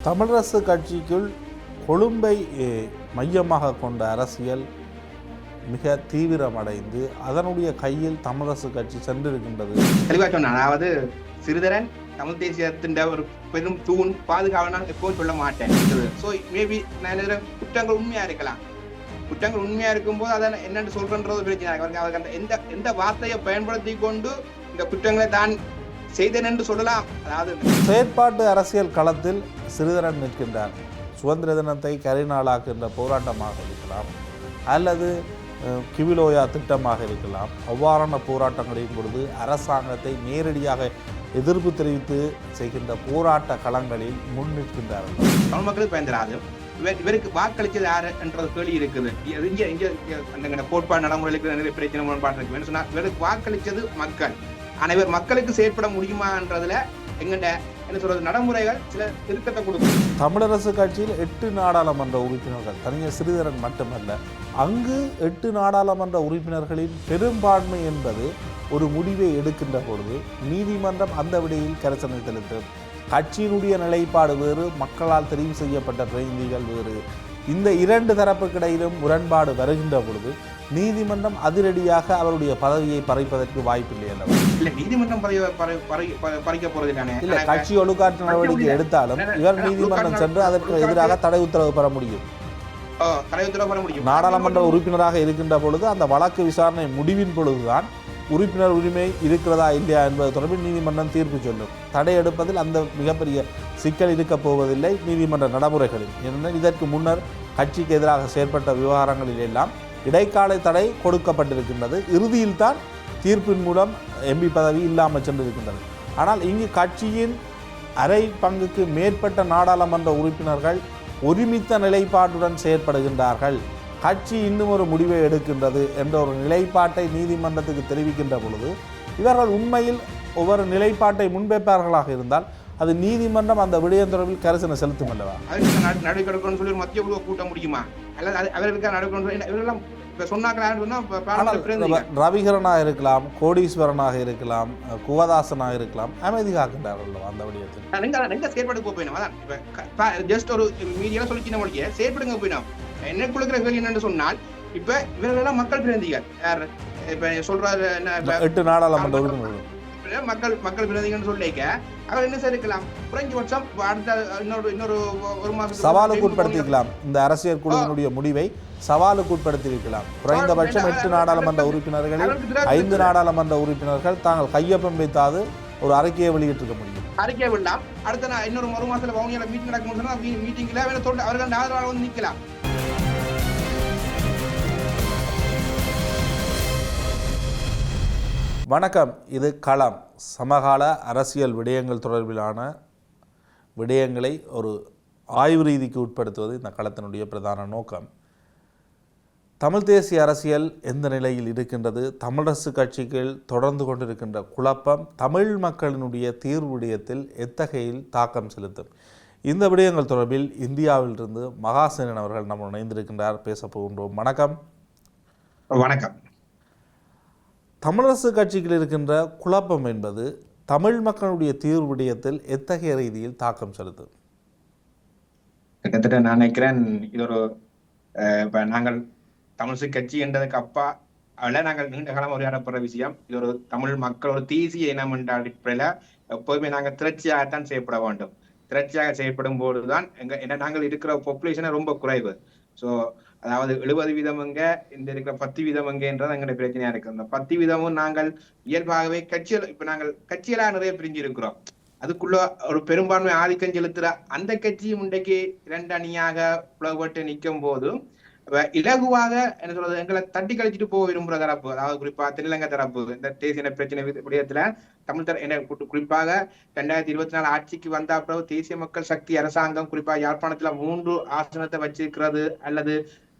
தமிழரசு கட்சிக்குள் கொழும்பை மையமாக கொண்ட அரசியல் மிக தீவிரமடைந்து அதனுடைய கையில் தமிழரசு கட்சி சென்றிருக்கின்றது. தெளிவாக சொன்ன, அதாவது சிறிதரன் தமிழ் தேசியத்தின் ஒரு பெரும் தூண் பாதுகாவலன் எப்போவும் சொல்ல மாட்டேன். ஸோ மேபி நான் குற்றங்கள் உண்மையா இருக்கலாம். குற்றங்கள் உண்மையா இருக்கும்போது அதை என்னென்னு சொல்றன்றது பிரச்சனை. அவருக்கு அந்த எந்த வார்த்தையை பயன்படுத்தி கொண்டு இந்த குற்றங்களை தான் செய்தேன் என்று சொல்லலாம். அதாவது செயற்பாட்டு அரசியல் களத்தில் சிறிதரன் நிற்கின்றார். சுதந்திர தினத்தை கரிநாளாக்குகின்ற போராட்டமாக இருக்கலாம், அல்லது கிவிலோயா திட்டமாக இருக்கலாம். அவ்வாறான போராட்டங்களின் பொழுது அரசாங்கத்தை நேரடியாக எதிர்ப்பு தெரிவித்து செய்கின்ற போராட்ட களங்களில் முன் நிற்கின்றார்கள். தமிழ் மக்களுக்கு பயந்தராது இவருக்கு வாக்களிச்சது யாரு என்றது கேள்வி இருக்குது. அந்த கோட்பாடு நடைமுறைகளுக்கு நிறைய பிரச்சனை முரண்பாடு இருக்கு சொன்னா, இவருக்கு வாக்களிச்சது மக்கள். ஆனா இவர் மக்களுக்கு செயற்பட முடியுமான்றதுல எங்கள்ட என்ன சொல்றது நடைமுறைகள் சில திருத்தத்தை கொடுக்கும். தமிழரசு கட்சியில் 8 நாடாளுமன்ற உறுப்பினர்கள், தனியாக சிறிதரன் மட்டுமல்ல, அங்கு 8 நாடாளுமன்ற உறுப்பினர்களின் பெரும்பான்மை என்பது ஒரு முடிவை எடுக்கின்ற பொழுது நீதிமன்றம் அந்த விடையில் கரிசனை செலுத்தும். கட்சியினுடைய நிலைப்பாடு வேறு, மக்களால் தெரிவு செய்யப்பட்ட பிரதிநிதிகள் வேறு. இந்த 2 தரப்புக்கிடையிலும் முரண்பாடு வருகின்ற பொழுது நீதிமன்றம் அதிரடியாக அவருடைய பதவியை பறிப்பதற்கு வாய்ப்பில்லை அல்லவா? இல்ல, நீதிமன்றம் பறிக்க போறது இல்ல, கட்சி ஒழுக்காற்று நடவடிக்கை எடுத்தாலும் இவர் நீதிமன்றம் சென்று அதற்கு எதிராக தடை உத்தரவு பெற முடியும். நாடாளுமன்ற உறுப்பினராக இருக்கின்ற பொழுது அந்த வழக்கு விசாரணை முடிவின் பொழுதுதான் உறுப்பினர் உரிமை இருக்கிறதா இல்லையா என்பது தொடர்பில் நீதிமன்றம் தீர்ப்பு சொல்லும். தடை எடுப்பதில் அந்த மிகப்பெரிய சிக்கல் இருக்கப் போவதில்லை நீதிமன்ற நடைமுறைகளில். ஏனென்றால் இதற்கு முன்னர் கட்சிக்கு எதிராக செயற்பட்ட விவகாரங்களில் எல்லாம் இடைக்கால தடை கொடுக்கப்பட்டிருக்கின்றது. இறுதியில் தான் தீர்ப்பின் மூலம் எம்பி பதவி இல்லாமல் சென்றிருக்கின்றது. ஆனால் இங்கு கட்சியின் அரை பங்குக்கு மேற்பட்ட நாடாளுமன்ற உறுப்பினர்கள் ஒருமித்த நிலைப்பாட்டுடன் செயற்படுகின்றார்கள். கட்சி இன்னும் ஒரு முடிவை எடுக்கின்றது என்ற ஒரு நிலைப்பாட்டை நீதிமன்றத்துக்கு தெரிவிக்கின்ற பொழுது இவர்கள் உண்மையில் ஒவ்வொரு நிலைப்பாட்டை முன்வைப்பார்களாக இருந்தால் அது நீதிமன்றம் அந்த விடயம் தொடர்பில் கரிசனை செலுத்தும் அல்லவா? நடவடிக்கை சொல்லி மத்திய குழுவை கூட்ட முடியுமா? அல்லது அவர்களுக்கு நடவடிக்கை ரவிகரனாக இருக்கலாம், கோடீஸ்வரனாக இருக்கலாம், குவதாசனாக இருக்கலாம், அமைதி காக்கின்றார்கள் அந்த விடயத்தில். செயற்படுத்த போயினோம். ஜஸ்ட் ஒரு மீடியால சொல்லி செயற்படுங்க போயினோம். என்ன கொடுக்குற கேள்வி என்னன்னு சொன்னால், இப்ப இவர்களெல்லாம் மக்கள் பிரதிநிதிகள். யார் இப்ப சொல்றாரு, 8 நாடாளுமன்ற உறுப்பினர்கள் மக்கள் பிரதிநிதிகள் சொல்லிக்க அவர் என்ன செய்யலாம்? குறைஞ்சபட்சம் அடுத்த இன்னொரு ஒரு மாசம் சவாலுக்கு உட்படுத்திக்கலாம். இந்த அரசியல் குழுவினுடைய முடிவை சவாலுக்கு உட்படுத்தியிருக்கலாம். குறைந்தபட்சம் 8 நாடாளுமன்ற உறுப்பினர்களில் 5 நாடாளுமன்ற உறுப்பினர்கள் தாங்கள் கையொப்பம் வைத்தாது ஒரு அறிக்கையை வெளியிட்டிருக்க முடியும். அறிக்கை விடலாம். அடுத்த இன்னொரு ஒரு மாசத்துல வவுனியால மீட்டிங் நடக்கும். மீட்டிங்ல அவர்கள் ஆதரவாக வந்து நிற்கலாம். வணக்கம், இது களம். சமகால அரசியல் விடயங்கள் தொடர்பிலான விடயங்களை ஒரு ஆய்வு ரீதிக்கு உட்படுத்துவது இந்த களத்தினுடைய பிரதான நோக்கம். தமிழ் தேசிய அரசியல் எந்த நிலையில் இருக்கின்றது? தமிழரசு கட்சிகள் தொடர்ந்து கொண்டிருக்கின்ற குழப்பம் தமிழ் மக்களினுடைய தீர்வு விடயத்தில் எத்தகையில் தாக்கம் செலுத்தும்? இந்த விடயங்கள் தொடர்பில் இந்தியாவிலிருந்து மகாசேனன் அவர்கள் நம்ம இணைந்திருக்கின்றார். பேச போகின்றோம். வணக்கம். வணக்கம். தமிழரசு கட்சியில் இருக்கின்ற குழப்பம் என்பது தமிழ் மக்களுடைய தீர்வு விடயத்தில் எத்தகைய ரீதியில் தாக்கம் செலுத்தும்? கிட்டத்தட்ட நான் நினைக்கிறேன் இது ஒரு நாங்கள் தமிழரசு கட்சி என்றதுக்கு அப்பா அதில் நாங்கள் நீண்ட காலம் உரையாடப்படுற விஷயம். இது ஒரு தமிழ் மக்கள் ஒரு தேசிய இனம் என்ற அடிப்படையில எப்போதுமே நாங்கள் திரட்சியாகத்தான் செய்யப்பட வேண்டும். திரட்சியாக செய்யப்படும் போதுதான் நாங்கள் இருக்கிற பாப்புலேஷனை ரொம்ப குறைவு. ஸோ அதாவது 70% எங்க இந்த இருக்கிற 10% எங்கன்றது எங்களுடைய பிரச்சனையா இருக்கு. அந்த 10% நாங்கள் இயல்பாகவே கட்சிகள், இப்ப நாங்கள் கட்சிகளா நிறைய பிரிஞ்சு இருக்கிறோம். அதுக்குள்ள ஒரு பெரும்பான்மை ஆதிக்கம் செலுத்துற அந்த கட்சியும் இன்றைக்கு 2 அணியாக புலப்பட்டு நிற்கும் போது இலகுவாக என்ன சொல்றது எங்களை தட்டி கழிச்சிட்டு போக விரும்புற தரப்பு, அதாவது குறிப்பா தென்னிலங்கை தரப்பு இந்த தேசிய பிரச்சனை விடயத்துல தமிழ் குறிப்பாக 2024 ஆட்சிக்கு வந்த பிறகு தேசிய மக்கள் சக்தி அரசாங்கம் குறிப்பா யாழ்ப்பாணத்துல 3 ஆசனத்தை வச்சிருக்கிறது, அல்லது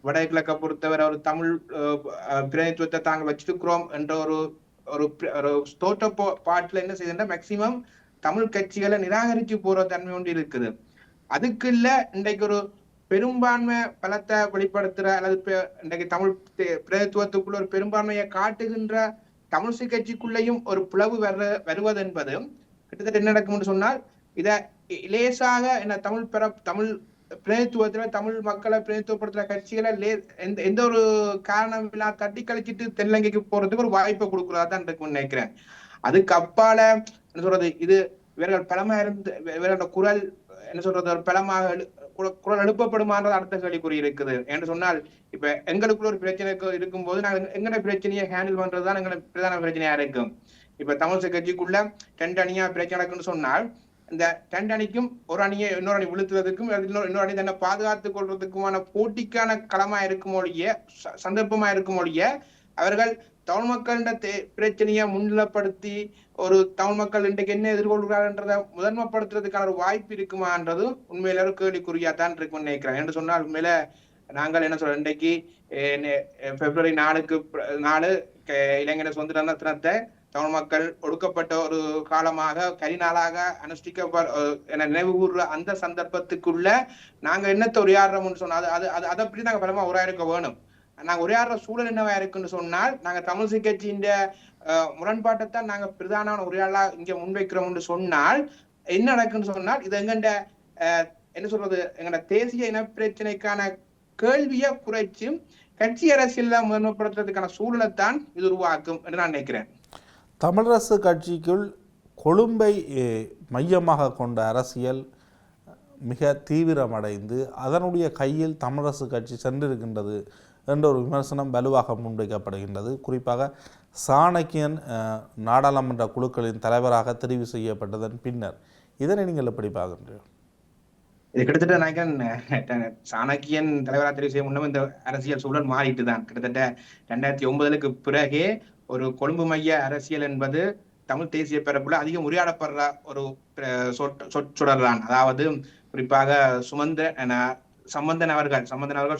வடகிழக்க பொறுத்தவரை ஒரு தமிழ் பிரதிநிதித்துவத்தை தாங்கள் வச்சிருக்கிறோம் என்ற ஒரு தோட்ட பாட்டுல என்ன செய்யுதுன்னா மேக்சிமம் தமிழ் கட்சிகளை நிராகரிச்சு போற தன்மை ஒன்று இருக்குது. அதுக்கு இல்ல இன்றைக்கு ஒரு பெரும்பான்மை பலத்தை வெளிப்படுத்துற அல்லது இன்றைக்கு தமிழ் பிரதித்துவத்துக்குள்ள ஒரு பெரும்பான்மையை காட்டுகின்ற தமிழ்சி கட்சிக்குள்ளேயும் ஒரு பிளவு வருவது என்பது கிட்டத்தட்ட என்ன நடக்கும்னு சொன்னால், இதை லேசாக என்ன தமிழ் பிரதித்துவத்துல தமிழ் மக்களை பிரதித்துவப்படுத்துற கட்சிகளை எந்த ஒரு காரணம் இல்லா தட்டி கழிச்சிட்டு தென்னிலங்கைக்கு போறதுக்கு ஒரு வாய்ப்பை கொடுக்குறதான் இருக்குன்னு நினைக்கிறேன். அதுக்கு அப்பால என்ன சொல்றது, இது இவர்கள் பலமா இருந்து இவர்களோட குரல் என்ன சொல்றது ஒரு பலமாக குரல் எழுப்பப்படுமான்றது அடுத்த கேள்விக்குறி இருக்குது என்று சொன்னால், இப்ப எங்களுக்குள்ள ஒரு பிரச்சனை இருக்கும்போது நாங்கள் எங்கட பிரச்சனையை ஹேண்டில் பண்றதுதான் எங்களோட பிரதான பிரச்சனையா இருக்கும். இப்ப தமிழ் கட்சிக்குள்ள 2 அணியா பிரச்சனை நடக்குன்னு சொன்னால், இந்த 2 அணிக்கும் ஒரு அணியை இன்னொரு அணி விழுத்துறதுக்கும் இன்னொரு அணி தன்னை பாதுகாத்துக் கொள்றதுக்குமான போட்டிக்கான களமா இருக்கும் ஒழிய சந்தர்ப்பமா இருக்கும் ஒழிய அவர்கள் தமிழ் மக்களிட பிரச்சனையை முன்னிலைப்படுத்தி ஒரு தமிழ் மக்கள் இன்றைக்கு என்ன எதிர்கொள்கிறார்ன்றதை முதன்மைப்படுத்துறதுக்கான ஒரு வாய்ப்பு இருக்குமான்றது உண்மையில ஒரு கேள்விக்குறியா தான் இருக்கும்னு நினைக்கிறேன். என்று சொன்னால் உண்மையில நாங்கள் என்ன சொல்றோம், இன்றைக்கு February 4 இளைஞர் சுதந்திர தினத்தை தமிழ் மக்கள் ஒடுக்கப்பட்ட ஒரு காலமாக கரிநாளாக நினைவு கூறுற அந்த சந்தர்ப்பத்துக்குள்ள நாங்க என்னத்தை உரையாடுறோம்னு சொன்னா அதை அப்படி நாங்க பலமா உரையாடுக்க வேணும். நாங்க உரையாடுற சூழல் என்னவா இருக்குன்னு சொன்னால், நாங்க தமிழ் கட்சியின் முரண்பாட்டைத்தான் நாங்க பிரதான உரையாடலா இங்க முன்வைக்கிறோம்னு சொன்னால் என்ன நடக்குன்னு சொன்னால், இது எங்கண்ட என்ன சொல்றது, எங்கட தேசிய இன பிரச்சனைக்கான கேள்வியை குறைச்சும் கட்சி அரசியல முதன்மைப்படுத்துறதுக்கான சூழலைத்தான் இது உருவாக்கும் என்று நான் நினைக்கிறேன். தமிழரசு கட்சிக்குள் கொழும்பை மையமாக கொண்ட அரசியல் மிக தீவிரமடைந்து அதனுடைய கையில் தமிழரசு கட்சி சென்றிருக்கின்றது என்ற ஒரு விமர்சனம் வலுவாக முன்வைக்கப்படுகின்றது. குறிப்பாக சாணக்கியன் நாடாளுமன்ற குழுக்களின் தலைவராக தெரிவு செய்யப்பட்டதன் பின்னர் இதனை நீங்கள் எப்படி பார்க்கின்றீர்கள்? இது கிட்டத்தட்ட நினைக்கிறேன் சாணக்கியன் தலைவராக தெரிவு செய்ய முன்னும் இந்த அரசியல் சூழல் மாறிட்டு தான். கிட்டத்தட்ட 2009 பிறகே ஒரு கொழும்பு மைய அரசியல் என்பது தமிழ் தேசிய பரப்புல அதிகம் உரையாடப்படுற ஒரு சொற்றொடர்தான். அதாவது குறிப்பாக சம்பந்தன் அவர்கள்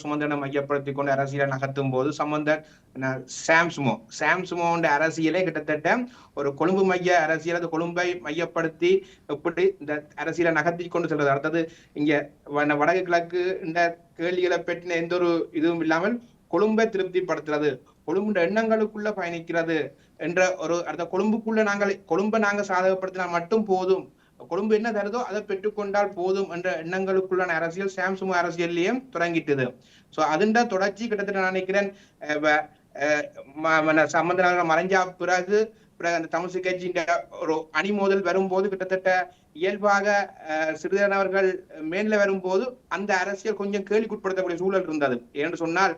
சுமந்திரனை மையப்படுத்திக் கொண்டு அரசியலை நகர்த்தும் போது சாம்சுமோன்ற அரசியலை கிட்டத்தட்ட ஒரு கொழும்பு மைய அரசியல், அது கொழும்பை மையப்படுத்தி எப்படி இந்த அரசியலை நகர்த்தி கொண்டு செல்வது. அடுத்தது இங்க வடக்கு கிழக்கு இந்த கேள்விகளை பற்றின எந்த ஒரு இதுவும் இல்லாமல் கொழும்பை திருப்திப்படுத்துறது, கொழும்பு எண்ணங்களுக்குள்ள பயணிக்கிறது என்ற ஒரு அடுத்த கொழும்பை நாங்க சாதகப்படுத்தினா மட்டும் போதும், கொழும்பு என்ன தருதோ அதை பெற்றுக்கொண்டால் போதும் என்ற எண்ணங்களுக்குள்ளான அரசியல் சாம்சுமோ அரசியல்லையும் தொடங்கிட்டது. சோ அதுண்ட தொடர்ச்சி கிட்டத்தட்ட நான் நினைக்கிறேன் சம்பந்தனாக மறைஞ்சா பிறகு அந்த தமிழ் கட்சியின் ஒரு அணி மோதல் வரும்போது கிட்டத்தட்ட இயல்பாக சிறிதனவர்கள் மேல வரும்போது அந்த அரசியல் கொஞ்சம் கேள்விக்குட்படுத்தக்கூடிய சூழல் இருந்தது. என்று சொன்னால்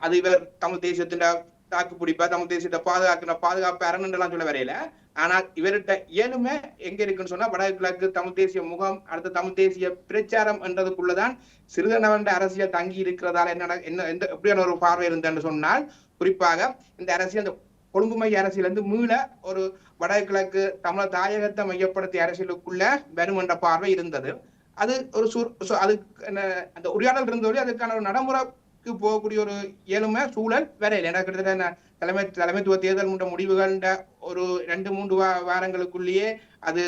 அது இவர் தமிழ் தேசியத்தின் தாக்கு பிடிப்பா, தமிழ் தேசியத்தை பாதுகாப்பு அரணெல்லாம் சொல்ல வரையில. ஆனால் இவர்கிட்ட இயலுமே எங்க இருக்குன்னு சொன்னா வடக்கு கிழக்கு தமிழ் தேசிய முகம், அடுத்த தமிழ் தேசிய பிரச்சாரம் என்றதுக்குள்ளதான் சிறிதனவன் அரசியல் தங்கி இருக்கிறதால என்ன எப்படியான ஒரு பார்வை இருந்தேன்னு சொன்னால், குறிப்பாக இந்த அரசியல் கொழும்பு மைய அரசியல் வந்து மீள ஒரு வடக்கு கிழக்கு தமிழர் தாயகத்தை மையப்படுத்திய அரசியலுக்குள்ள வரும் என்ற பார்வை இருந்தது. அது ஒரு அது அந்த உரையாடல் இருந்தோடு அதுக்கான ஒரு நடைமுறைக்கு போகக்கூடிய ஒரு இயலுமை சூழல் வரையில். ஏன்னா கிட்டத்தட்ட தலைமைத்துவ தேர்தல் முடிவுகள் ஒரு 2-3 வாரங்களுக்குள்ளேயே அது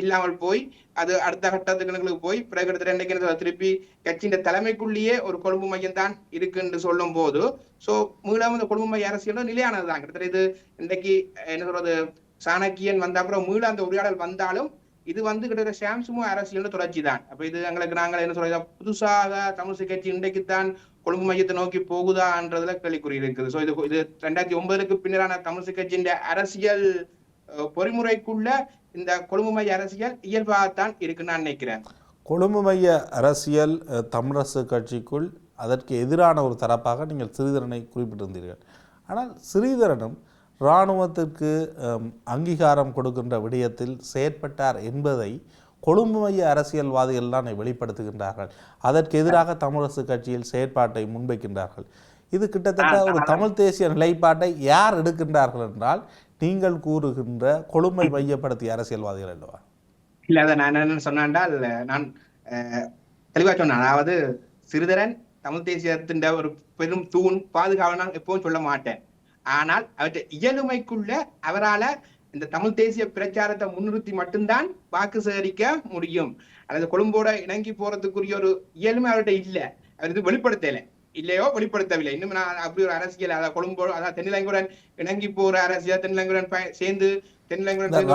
இல்லாமல் போய் அது அடுத்த கட்டத்துக்கு போய் பிறகு கிட்டத்தட்ட திருப்பி கட்சியின் தலைமைக்குள்ளேயே ஒரு கொழும்பு மையம் தான் இருக்குன்னு சொல்லும் போது மீளம் இந்த கொழும்பு மைய அரசியல் நிலையானதுதான். கிட்டத்தட்ட இது இன்றைக்கு என்ன சொல்றது, சாணக்கியன் வந்த அப்புறம் மீள அந்த உரையாடல் வந்தாலும் இது கிட்டத்தட்ட சாம்சுமோ அரசியல் தொடர்ச்சி தான். அப்ப இது நாங்கள் என்ன சொல்றது, புதுசாக தமிழ் கட்சி இன்றைக்குத்தான் கொழும்பு மையத்தை நோக்கி போகுதான்றதுல கேள்விக்குறி இருக்குது. சோ இது 2009 பின்னரான தமிழ் கட்சியின் அரசியல் பொறிமுறைக்குள்ள இந்த கொழும்பு மைய அரசியல் இயல்பாகத்தான் இருக்குன்னு நான் நினைக்கிறேன். கொழும்பு மைய அரசியல் தமிழரசு கட்சிக்குள் அதற்கு எதிரான ஒரு தரப்பாக நீங்கள் சிறிதரனை குறிப்பிட்டிருந்தீர்கள். ஆனால் சிறிதரனும் இராணுவத்திற்கு அங்கீகாரம் கொடுக்கின்ற விடயத்தில் செயற்பட்டார் என்பதை கொழும்பு மைய அரசியல்வாதிகள் தான் வெளிப்படுத்துகின்றார்கள். அதற்கு எதிராக தமிழரசு கட்சியில் செயற்பாட்டை முன்வைக்கின்றார்கள். இது கிட்டத்தட்ட ஒரு தமிழ் தேசிய நிலைப்பாட்டை யார் எடுக்கின்றார்கள் என்றால் நீங்கள் கூறுகின்ற கொழும்பை மையப்படுத்திய அரசியல்வாதிகள் அல்லவா? இல்ல, அதை நான் என்ன சொன்னால் நான் தெளிவா சொன்னேன். அதாவது சிறிதரன் தமிழ் தேசியத்தின் ஒரு பெரும் தூண் பாதுகாவல் நான் எப்பவும் சொல்ல மாட்டேன். ஆனால் அவற்றை இயலுமைக்குள்ள அவரால் இந்த தமிழ் தேசிய பிரச்சாரத்தை முன்னிறுத்தி மட்டும்தான் வாக்கு சேகரிக்க முடியும். அல்லது கொழும்போட இணங்கி போறதுக்குரிய ஒரு இயலுமை அவர்கிட்ட இல்லை, அவர் இது வெளிப்படுத்தல. இல்லையோ வெளிப்படுத்தவில்லை. இன்னும் நான் அப்படி ஒரு அரசியல் அதாவது கொழும்பு அதாவது தென்னிலங்குடன் இணங்கி போற அரசியல் தென்னிலங்குடன் சேர்ந்து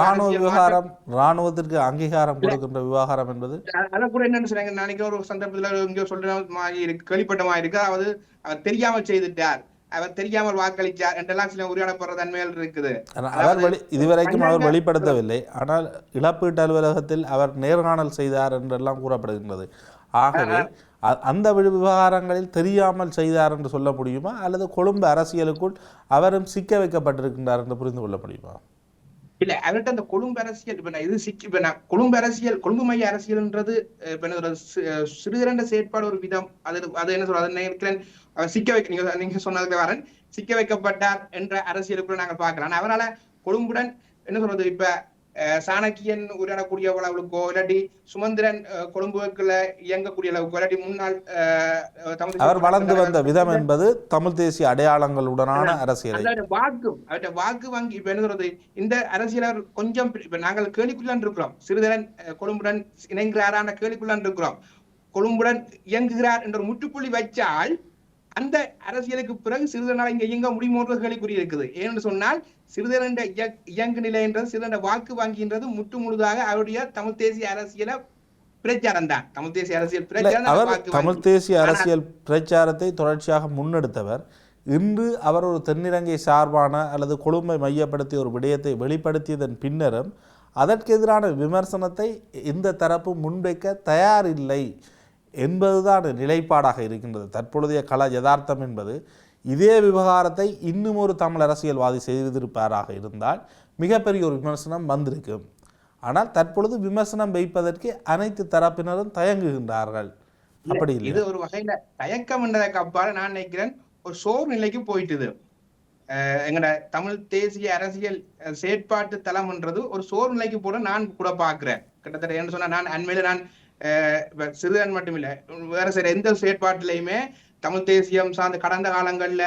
ராணுவ விவகாரம் ராணுவத்திற்கு அங்கீகாரம் கொடுக்கின்ற விவகாரம் என்பது அதை கூட என்னன்னு சொன்னாங்க நாளைக்கு ஒரு சந்தர்ப்பத்துல இங்க சொல்ற மாதிரி இருக்கு கேள்விப்பட்ட மாதிரி இருக்கு. அதாவது அவர் தெரியாமல் செய்துட்டார், அவர் தெரியாமல் வாக்களித்தார் என்றெல்லாம் சில உரையாடப்படுற தன்மைகள் இருக்குது. அவர் இதுவரைக்கும் அவர் வெளிப்படுத்தவில்லை. ஆனால் இழப்பீட்டு அலுவலகத்தில் அவர் நேர்காணல் செய்தார் என்றெல்லாம் கூறப்படுகின்றது. ஆகவே அந்த விவகாரங்களில் தெரியாமல் செய்தார் என்று சொல்ல முடியுமா, அல்லது கொழும்பு அரசியலுக்குள் அவரும் சிக்க வைக்கப்பட்டிருக்கின்றார் என்று புரிந்து கொள்ள முடியுமா? இல்ல அவர்கிட்ட அந்த கொழும்பு அரசியல் கொழும்பு அரசியல் கொழும்பு மைய அரசியல்ன்றது சிறுதிரண்ட செயற்பாடு ஒரு விதம். அது என்ன சொல்றது நினைக்கிறேன் அவர் சிக்க வைக்க நீங்க சொன்னதுக்கு வரேன் சிக்க வைக்கப்பட்டார் என்ற அரசியலுக்குள்ள நாங்கள் பார்க்கலாம். அவரால் கொழும்புடன் என்ன சொல்றது இப்ப சாணக்கியன் உரையாடக்கூடிய அளவுக்கோ இல்லாட்டி சுமந்திரன் கொழும்புக்குள்ள இயங்கக்கூடிய அளவுக்கோ இல்லாட்டி முன்னாள் அவர் வளர்ந்து வந்த விதம் என்பது தமிழ் தேசிய அடையாளங்களுடனான அரசியல் அவர்கிட்ட வாக்கு வாங்கி இப்ப என்ன சொல்றது இந்த அரசியலர் கொஞ்சம் இப்ப நாங்கள் கேள்விக்குள்ளான் இருக்கிறோம். சிறிதரன் கொழும்புடன் இணைகிறாரான கேள்விக்குள்ளான் இருக்கிறோம். கொழும்புடன் இயங்குகிறார் என்ற ஒரு முற்றுப்புள்ளி வச்சால் அந்த அரசியலுக்கு பிறகு சிறிதரனால் இங்க இயங்க முடியுமோன்ற கேள்விக்குறி இருக்குது. ஏன்னு சொன்னால் சிறிதரண்ட இயங்கு நிலைன்றது சிறிதரண்ட வாக்கு வாங்கின்றது முற்று முழுதாக அவருடைய தமிழ் தேசிய அரசியல பிரச்சாரம் தான். தமிழ் தேசிய அரசியல் பிரச்சாரம் தமிழ் தேசிய அரசியல் பிரச்சாரத்தை தொடர்ச்சியாக முன்னெடுத்தவர். இன்று அவர் ஒரு தென்னிலங்கை சார்பான அல்லது கொழும்பை மையப்படுத்திய ஒரு விடயத்தை வெளிப்படுத்தியதன் பின்னரும் அதற்கு எதிரான விமர்சனத்தை இந்த தரப்பு முன்வைக்க தயாரில்லை என்பதுதான் நிலைப்பாடாக இருக்கின்றது. தற்பொழுதைய கள யதார்த்தம் என்பது இதே விவகாரத்தை இன்னும் ஒரு தமிழ் அரசியல்வாதி செய்திருப்பாராக இருந்தால் மிகப்பெரிய ஒரு விமர்சனம் வந்திருக்கும். ஆனால் தற்பொழுது விமர்சனம் வைப்பதற்கு அனைத்து தரப்பினரும் தயங்குகின்றார்கள். அப்படி இல்லை, இது ஒரு வகையில தயக்கம் என்றதுக்கு அப்பால நான் நினைக்கிறேன் ஒரு சோர் நிலைக்கு போயிட்டுது. எங்கட தமிழ் தேசிய அரசியல் செயற்பாட்டு தளம் என்றது ஒரு சோர் நிலைக்கு போட நான் கூட பாக்குறேன். கிட்டத்தட்ட என்ன சொன்னா நான் அண்மையில நான் சிறுதன் மட்டுமில்லை வேற சில எந்த செயற்பாட்டிலையுமே தமிழ் தேசியம் சார்ந்த கடந்த காலங்கள்ல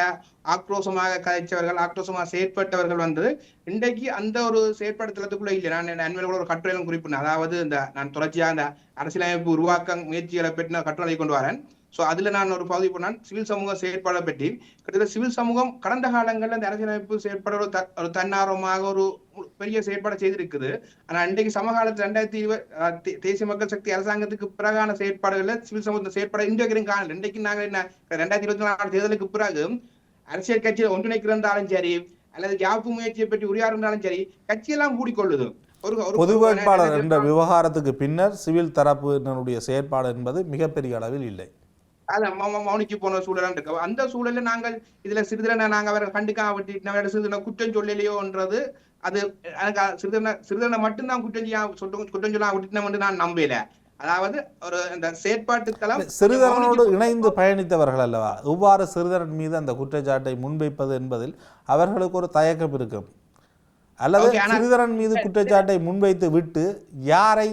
ஆக்ரோஷமாக கதைச்சவர்கள் ஆக்ரோஷமாக செயற்பட்டவர்கள் வந்து இன்றைக்கு அந்த ஒரு செயற்பாடு தளத்துக்குள்ள இல்லை. நான் அண்மையில கூட ஒரு கட்டுரையிலும் குறிப்பிட்டேன். அதாவது இந்த நான் தொடர்ச்சியாக அந்த அரசியலமைப்பு உருவாக்க முயற்சிகளை பற்றி நான் கட்டுரை கொண்டு வரேன். ஸோ அதுல நான் ஒரு பகுதி போனால் சிவில் சமூக செயற்பாடை பற்றி கிட்டத்தட்ட சிவில் சமூகம் கடந்த காலங்களில் அந்த அரசியலமைப்பு செயற்பாடு ஒரு தன்னார்வமாக ஒரு பெரிய செயற்பாடை செய்திருக்குது. ஆனா இன்றைக்கு சமகாலத்தில் 2020 தேசிய மக்கள் சக்தி அரசாங்கத்துக்கு பிறகான செயற்பாடுகள்ல சிவில் சமூக செயற்பாடு இன்றைக்கு காணல. இன்றைக்கு நாங்கள் என்ன 2024 தேர்தலுக்கு பிறகு அரசியல் கட்சியை ஒன்றிணைக்கிறதாலும் சரி அல்லது யாப்பு முயற்சியை பற்றி உரையாடுறாலும் சரி கட்சியெல்லாம் கூடிக்கொள்ளுது. பொது வேட்பாளர் என்ற விவகாரத்துக்கு பின்னர் சிவில் தரப்பினருடைய செயற்பாடு என்பது மிகப்பெரிய அளவில் இல்லை. மௌனிக்கு போன சூழலாம் இருக்கு. அந்த சூழல்ல நாங்கள் இதுல சிறிதரனை நாங்க அவரை கண்டுக்காம விட்டு சிறிதரனை குற்றம் சொல்லலையோன்றது அது எனக்கு சிறிதரனை மட்டும்தான் குற்றம் சொல்லா விட்டுனோம் நான் நம்பல. அதாவது ஒரு அந்த செயற்பாட்டு தளம் சிறிதரனோடு இணைந்து பயணித்தவர்கள் அல்லவா, எவ்வாறு சிறிதரன் மீது அந்த குற்றச்சாட்டை முன்வைப்பது என்பதில் அவர்களுக்கு ஒரு தயக்கம் இருக்கும். அல்லது சிறிதரன் மீது குற்றச்சாட்டை முன்வைத்து விட்டு யாரை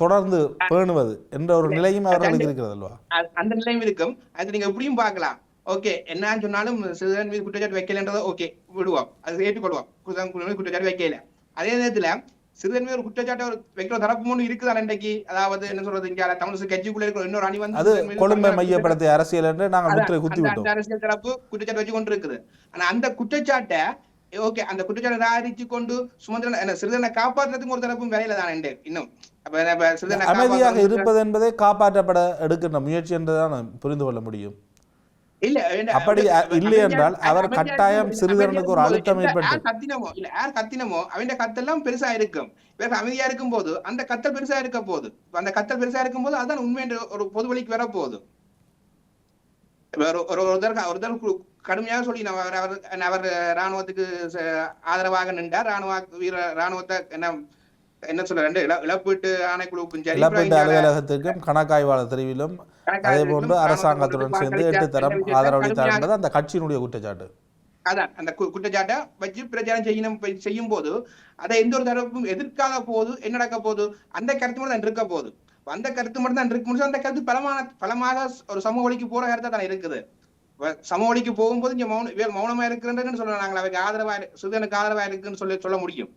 தொடர்ந்து பேணுவது என்ற ஒரு நிலையும் அவர்களுக்கு இருக்கிறது அல்லவா? அந்த நிலையும் இருக்கும். அது நீங்க எப்படியும் பார்க்கலாம். ஓகே என்னன்னு சொன்னாலும் சிறிதரன் மீது குற்றச்சாட்டு வைக்கலன்றதை ஓகே விடுவோம், அது ஏற்றுக்கொள்வோம். குற்றச்சாட்டு வைக்கல. அதே நேரத்துல சிறிதன் மீது ஒரு குற்றச்சாட்டை வைக்கிற தரப்பு ஒன்று இருக்குதான் இன்றைக்கு. அதாவது என்ன சொல்றது இங்க தமிழ் கட்சிக்குள்ள இருக்கிற இன்னொரு அணி வந்து அது கொழும்பை மையப்படுத்திய அரசியல் என்று நாங்கள் அரசியல் தரப்பு குற்றச்சாட்டு வச்சு கொண்டு இருக்குது. ஆனா அந்த குற்றச்சாட்டை ஓகே அந்த குற்றச்சாட்டை நிராகரிச்சு கொண்டு சுமந்திரன் சிறிதனை காப்பாற்றுறதுக்கு ஒரு தரப்பும் வேலையில தான் இன்னும் அமைதியாக இருப்பது என்பதை காப்பாற்றப்பட எடுக்கின்ற முயற்சி என்றுதான் புரிந்து கொள்ள முடியும். இல்ல அப்படி இல்லை என்றால் அவர் கட்டாயம் சிறிதரனுக்கு ஒரு அழுத்தம் ஏற்பட்டு கத்தினமோ அவன் கத்தெல்லாம் பெருசா இருக்கும். இவர்கள் அமைதியா இருக்கும் போது அந்த கத்தல் பெருசா இருக்க போகுது. அந்த கத்தல் பெருசா இருக்கும் போது அதுதான் உண்மை என்ற ஒரு பொது வழிக்கு வர போகுது. ஒருத்தர் கடுமையாக சொல்லி அவர் ராணுவத்துக்கு ஆதரவாக நின்றார். ராணுவத்தை என்ன சொல்ற இழப்பீட்டு ஆணைக்குழுக்கும் இழப்பீட்டு அலுவலகத்திற்கும் கணக்காய்வாளர் தெரிவிலும் அதே போன்று அரசாங்கத்துடன் சேர்ந்து 8 தரம் ஆதரவளித்தார் என்பது அந்த கட்சியினுடைய குற்றச்சாட்டு. அதான் அந்த குற்றச்சாட்டை வச்சு பிரச்சாரம் செய்யும் போது அதை எந்த ஒரு தரப்பும் எதிர்க்காத போது என்ன நடக்க போகுது, அந்த கருத்து மட்டும் தான் இருக்க போகுது. அந்த கருத்து மட்டும் தான் இருக்க முடியும். அந்த கருத்து பலமாக ஒரு சமூக வழிக்கு போற கருத்தா தான் இருக்குது. சமூக வழிக்கு போகும்போது இங்க மௌனமா இருக்குன்னு சொல்ல நாங்கள் அவைக்கு ஆதரவா சிறுதனுக்கு ஆதரவா இருக்குன்னு சொல்ல முடியும்.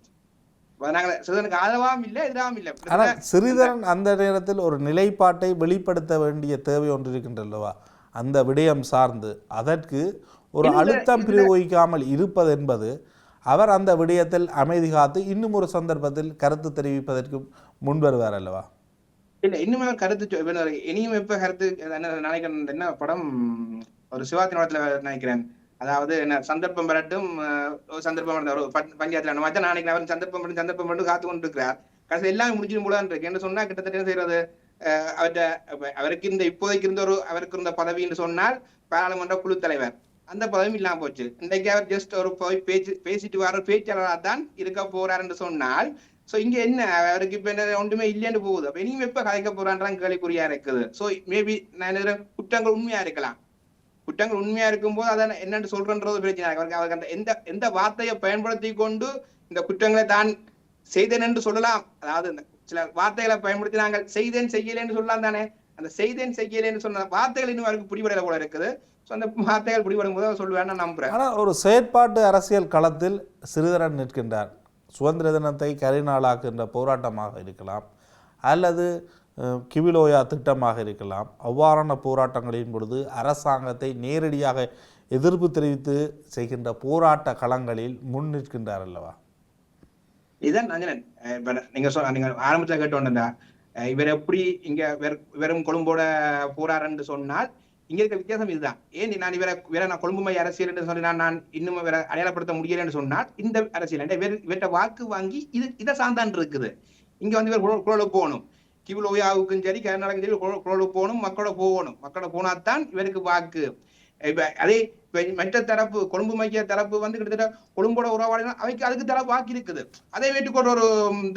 சிறிதரனுக்கு ஆதரவாகவும் இல்லை எதிராகவும் இல்லை. ஆனால் சிறிதரன் அந்த நேரத்தில் ஒரு நிலைப்பாட்டை வெளிப்படுத்த வேண்டிய தேவை ஒன்று இருக்கின்றல்லவா? அந்த விடயம் சார்ந்து அதற்கு ஒரு அழுத்தம் பிரயோகிக்காமல் இருப்பது என்பது அவர் அந்த விடயத்தில் அமைதி காத்து இன்னும் ஒரு சந்தர்ப்பத்தில் கருத்து தெரிவிப்பதற்கு முன்வருவார் அல்லவா? இல்ல இன்னுமே கருத்து இனியும் எப்ப கருத்து நினைக்கிறேன் என்ன படம் ஒரு சிவாத்தினத்துல நினைக்கிறேன். அதாவது என்ன சந்தர்ப்பம் பெறட்டும் சந்தர்ப்பம் ஒரு பஞ்சாயத்துல நினைக்கிறேன் அவர் சந்தர்ப்பம் மட்டும் காத்து கொண்டு இருக்கிறார். கடைசி எல்லாமே முடிச்சு போலான்னு இருக்கு என்ன சொன்னா கிட்டத்தட்ட என்ன செய்யறது அவருக்கு இந்த இப்போதைக்கு இருந்த அவருக்கு இருந்த பதவின்னு சொன்னால் பாராளுமன்ற குழு தலைவர் அந்த பதவியும் இல்லாம போச்சு. இன்றைக்கு அவர் ஜஸ்ட் ஒரு பேசிட்டு வர பேச்சாளராக தான் இருக்க போறார் என்று சொன்னால் சோ இங்க என்ன அவருக்கு இப்ப என்ன ஒன்றுமே இல்லைன்னு போகுது. அப்ப இனியும் எப்ப கலைக்க போறான்றான் கேள்விக்குறியா இருக்குது. சோ மேபி நான் குற்றங்கள் உண்மையா இருக்கலாம். குற்றங்கள் உண்மையா இருக்கும்போது அதை என்னன்னு சொல்றன்றது பிரச்சனை. அவருக்கு அந்த எந்த வார்த்தையை பயன்படுத்தி கொண்டு இந்த குற்றங்களை தான் செய்தேன் என்று சொல்லலாம். அதாவது சில வார்த்தைகளை பயன்படுத்தி நாங்கள் செய்தேன் செய்யலேன்னு சொல்லலாம் தானே. அந்த செய்தேன் செய்யலேன்னு சொன்ன வார்த்தைகள் இன்னும் அவருக்கு பிடிபடல போல இருக்குது. ஸோ அந்த வார்த்தைகள் பிடிபடும் போது அவர் சொல்லுவேன் நான் நம்புறேன். ஆனால் ஒரு செயற்பாட்டு அரசியல் களத்தில் சிறிதரன் நிற்கின்றார். சுதந்திர தினத்தை கரிநாளாக்குகின்ற போராட்டமாக இருக்கலாம் அல்லது கிவிலோயா திட்டமாக இருக்கலாம். அவ்வாறான போராட்டங்களின் பொழுது அரசாங்கத்தை நேரடியாக எதிர்ப்பு தெரிவித்து செய்கின்ற போராட்ட களங்களில் முன் நிற்கின்றார் அல்லவா? இதுதான் நஞ்சனன் நீங்க நீங்க ஆரம்பத்தில் கேட்டோன்னா இவர் எப்படி இங்க வெறும் கொழும்போட போறாருன்னு சொன்னால் இங்க இருக்க வித்தியாசம் இதுதான். ஏன் நான் நான் கொழும்பு மைய அரசியல் என்று சொல்லி நான் இன்னும் வேற அடையாளப்படுத்த முடியலன்னு சொன்னால் இந்த அரசியல் இவர்கிட்ட வாக்கு வாங்கி இதை சார்ந்தான் இருக்குது. இங்க வந்து இவர் குரலுக்கு போகணும், கிவுலோயாவுக்கும் சரி கர்நாடகம் சரி குரலுக்கு போகணும், மக்களோட போனாத்தான் இவருக்கு வாக்கு. அதே மற்ற தரப்பு கொழும்பு மைய தரப்பு வந்து கிட்டத்தட்ட கொழும்போட உறவாடினா அவைக்கு அதுக்கு தரப்பு வாக்கு இருக்குது. அதை வேட்டுக்கொண்டு ஒரு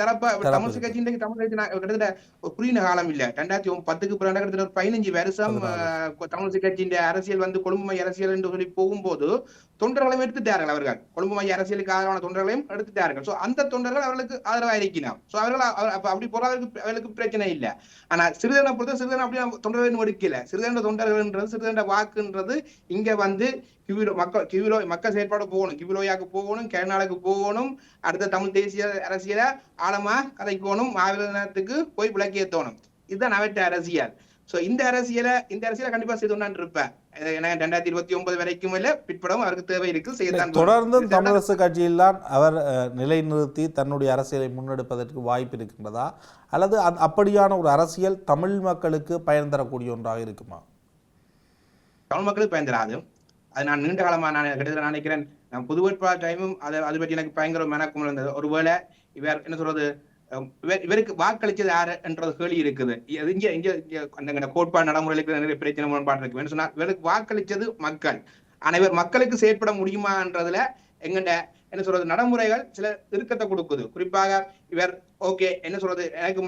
தரப்ப தமிழ் கட்சி தமிழ் கட்சி கிட்டத்தட்ட குறுகின காலம் இல்ல 2010க்கு பிறகு கிட்டத்தட்ட 15 வருஷம் தமிழ் கட்சியின் அரசியல் வந்து கொழும்பு மைய அரசியல் என்று சொல்லி போகும்போது தொண்டர்களையும் எடுத்துட்டார்கள். அவர்கள் கொழும்பு மைய அரசியலுக்கு ஆதரவான தொண்டர்களையும் எடுத்துட்டார்கள். சோ அந்த தொண்டர்கள் அவர்களுக்கு ஆதரவாக இருக்கிறார். சோ அவர்கள் அப்படி போறவர்களுக்கு அவர்களுக்கு பிரச்சனை இல்லை. ஆனா சிறிதனை பொறுத்த சிறிதனை அப்படி தொண்டர்கள் எடுக்கல. சிறிதண்ட தொண்டர்கள்ன்றது சிறிதண்ட வாக்குன்றது இங்க வந்து மக்கள் செயற்பாடு போகணும், கிவிலோயாக்கு போகணும், கர்நாடகாக்கு போகணும், அடுத்த தமிழ் தேசிய அரசியல ஆழமா கதைக்கணும், மாவீரத்துக்கு போய் விளக்கேற்றணும். இதுதான் அவற்ற அரசியல். சோ இந்த அரசியலை கண்டிப்பா செய்து இருப்பேன். 2029 வரைக்கும் இல்ல பிற்படவும் அவருக்கு தேவை இருக்கு செய்யத்தான். தொடர்ந்து தமிழரசு கட்சியில் தான் அவர் நிலைநிறுத்தி தன்னுடைய அரசியலை முன்னெடுப்பதற்கு வாய்ப்பு இருக்கின்றதா அல்லது அப்படியான ஒரு அரசியல் தமிழ் மக்களுக்கு பயன் தரக்கூடிய ஒன்றாக இருக்குமா? தமிழ் மக்களுக்கு பயன் தராது. அது நான் நீண்ட காலமா நான் கிட்டத்தட்ட நினைக்கிறேன். நான் புது வேட்பாளர் டைமும் அதை பற்றி எனக்கு பயங்கர மனக்கும் இருந்தது. ஒருவேளை இவர் என்ன சொல்றது இவருக்கு வாக்களிச்சது யாரு என்றது கேள்வி இருக்குது. இங்க கோட்பாடு நடைமுறைகளுக்கு நிறைய பிரச்சனை முரண்பாடு இருக்கு சொன்னா இவருக்கு வாக்களிச்சது மக்கள். ஆனா இவர் மக்களுக்கு செயற்பட முடியுமான்றதுல எங்கண்ட என்ன சொல்றது நடைமுறைகள் சில திருக்கத்தை கொடுக்குது. குறிப்பாக இவர் ஓகே என்ன சொல்றது எனக்கு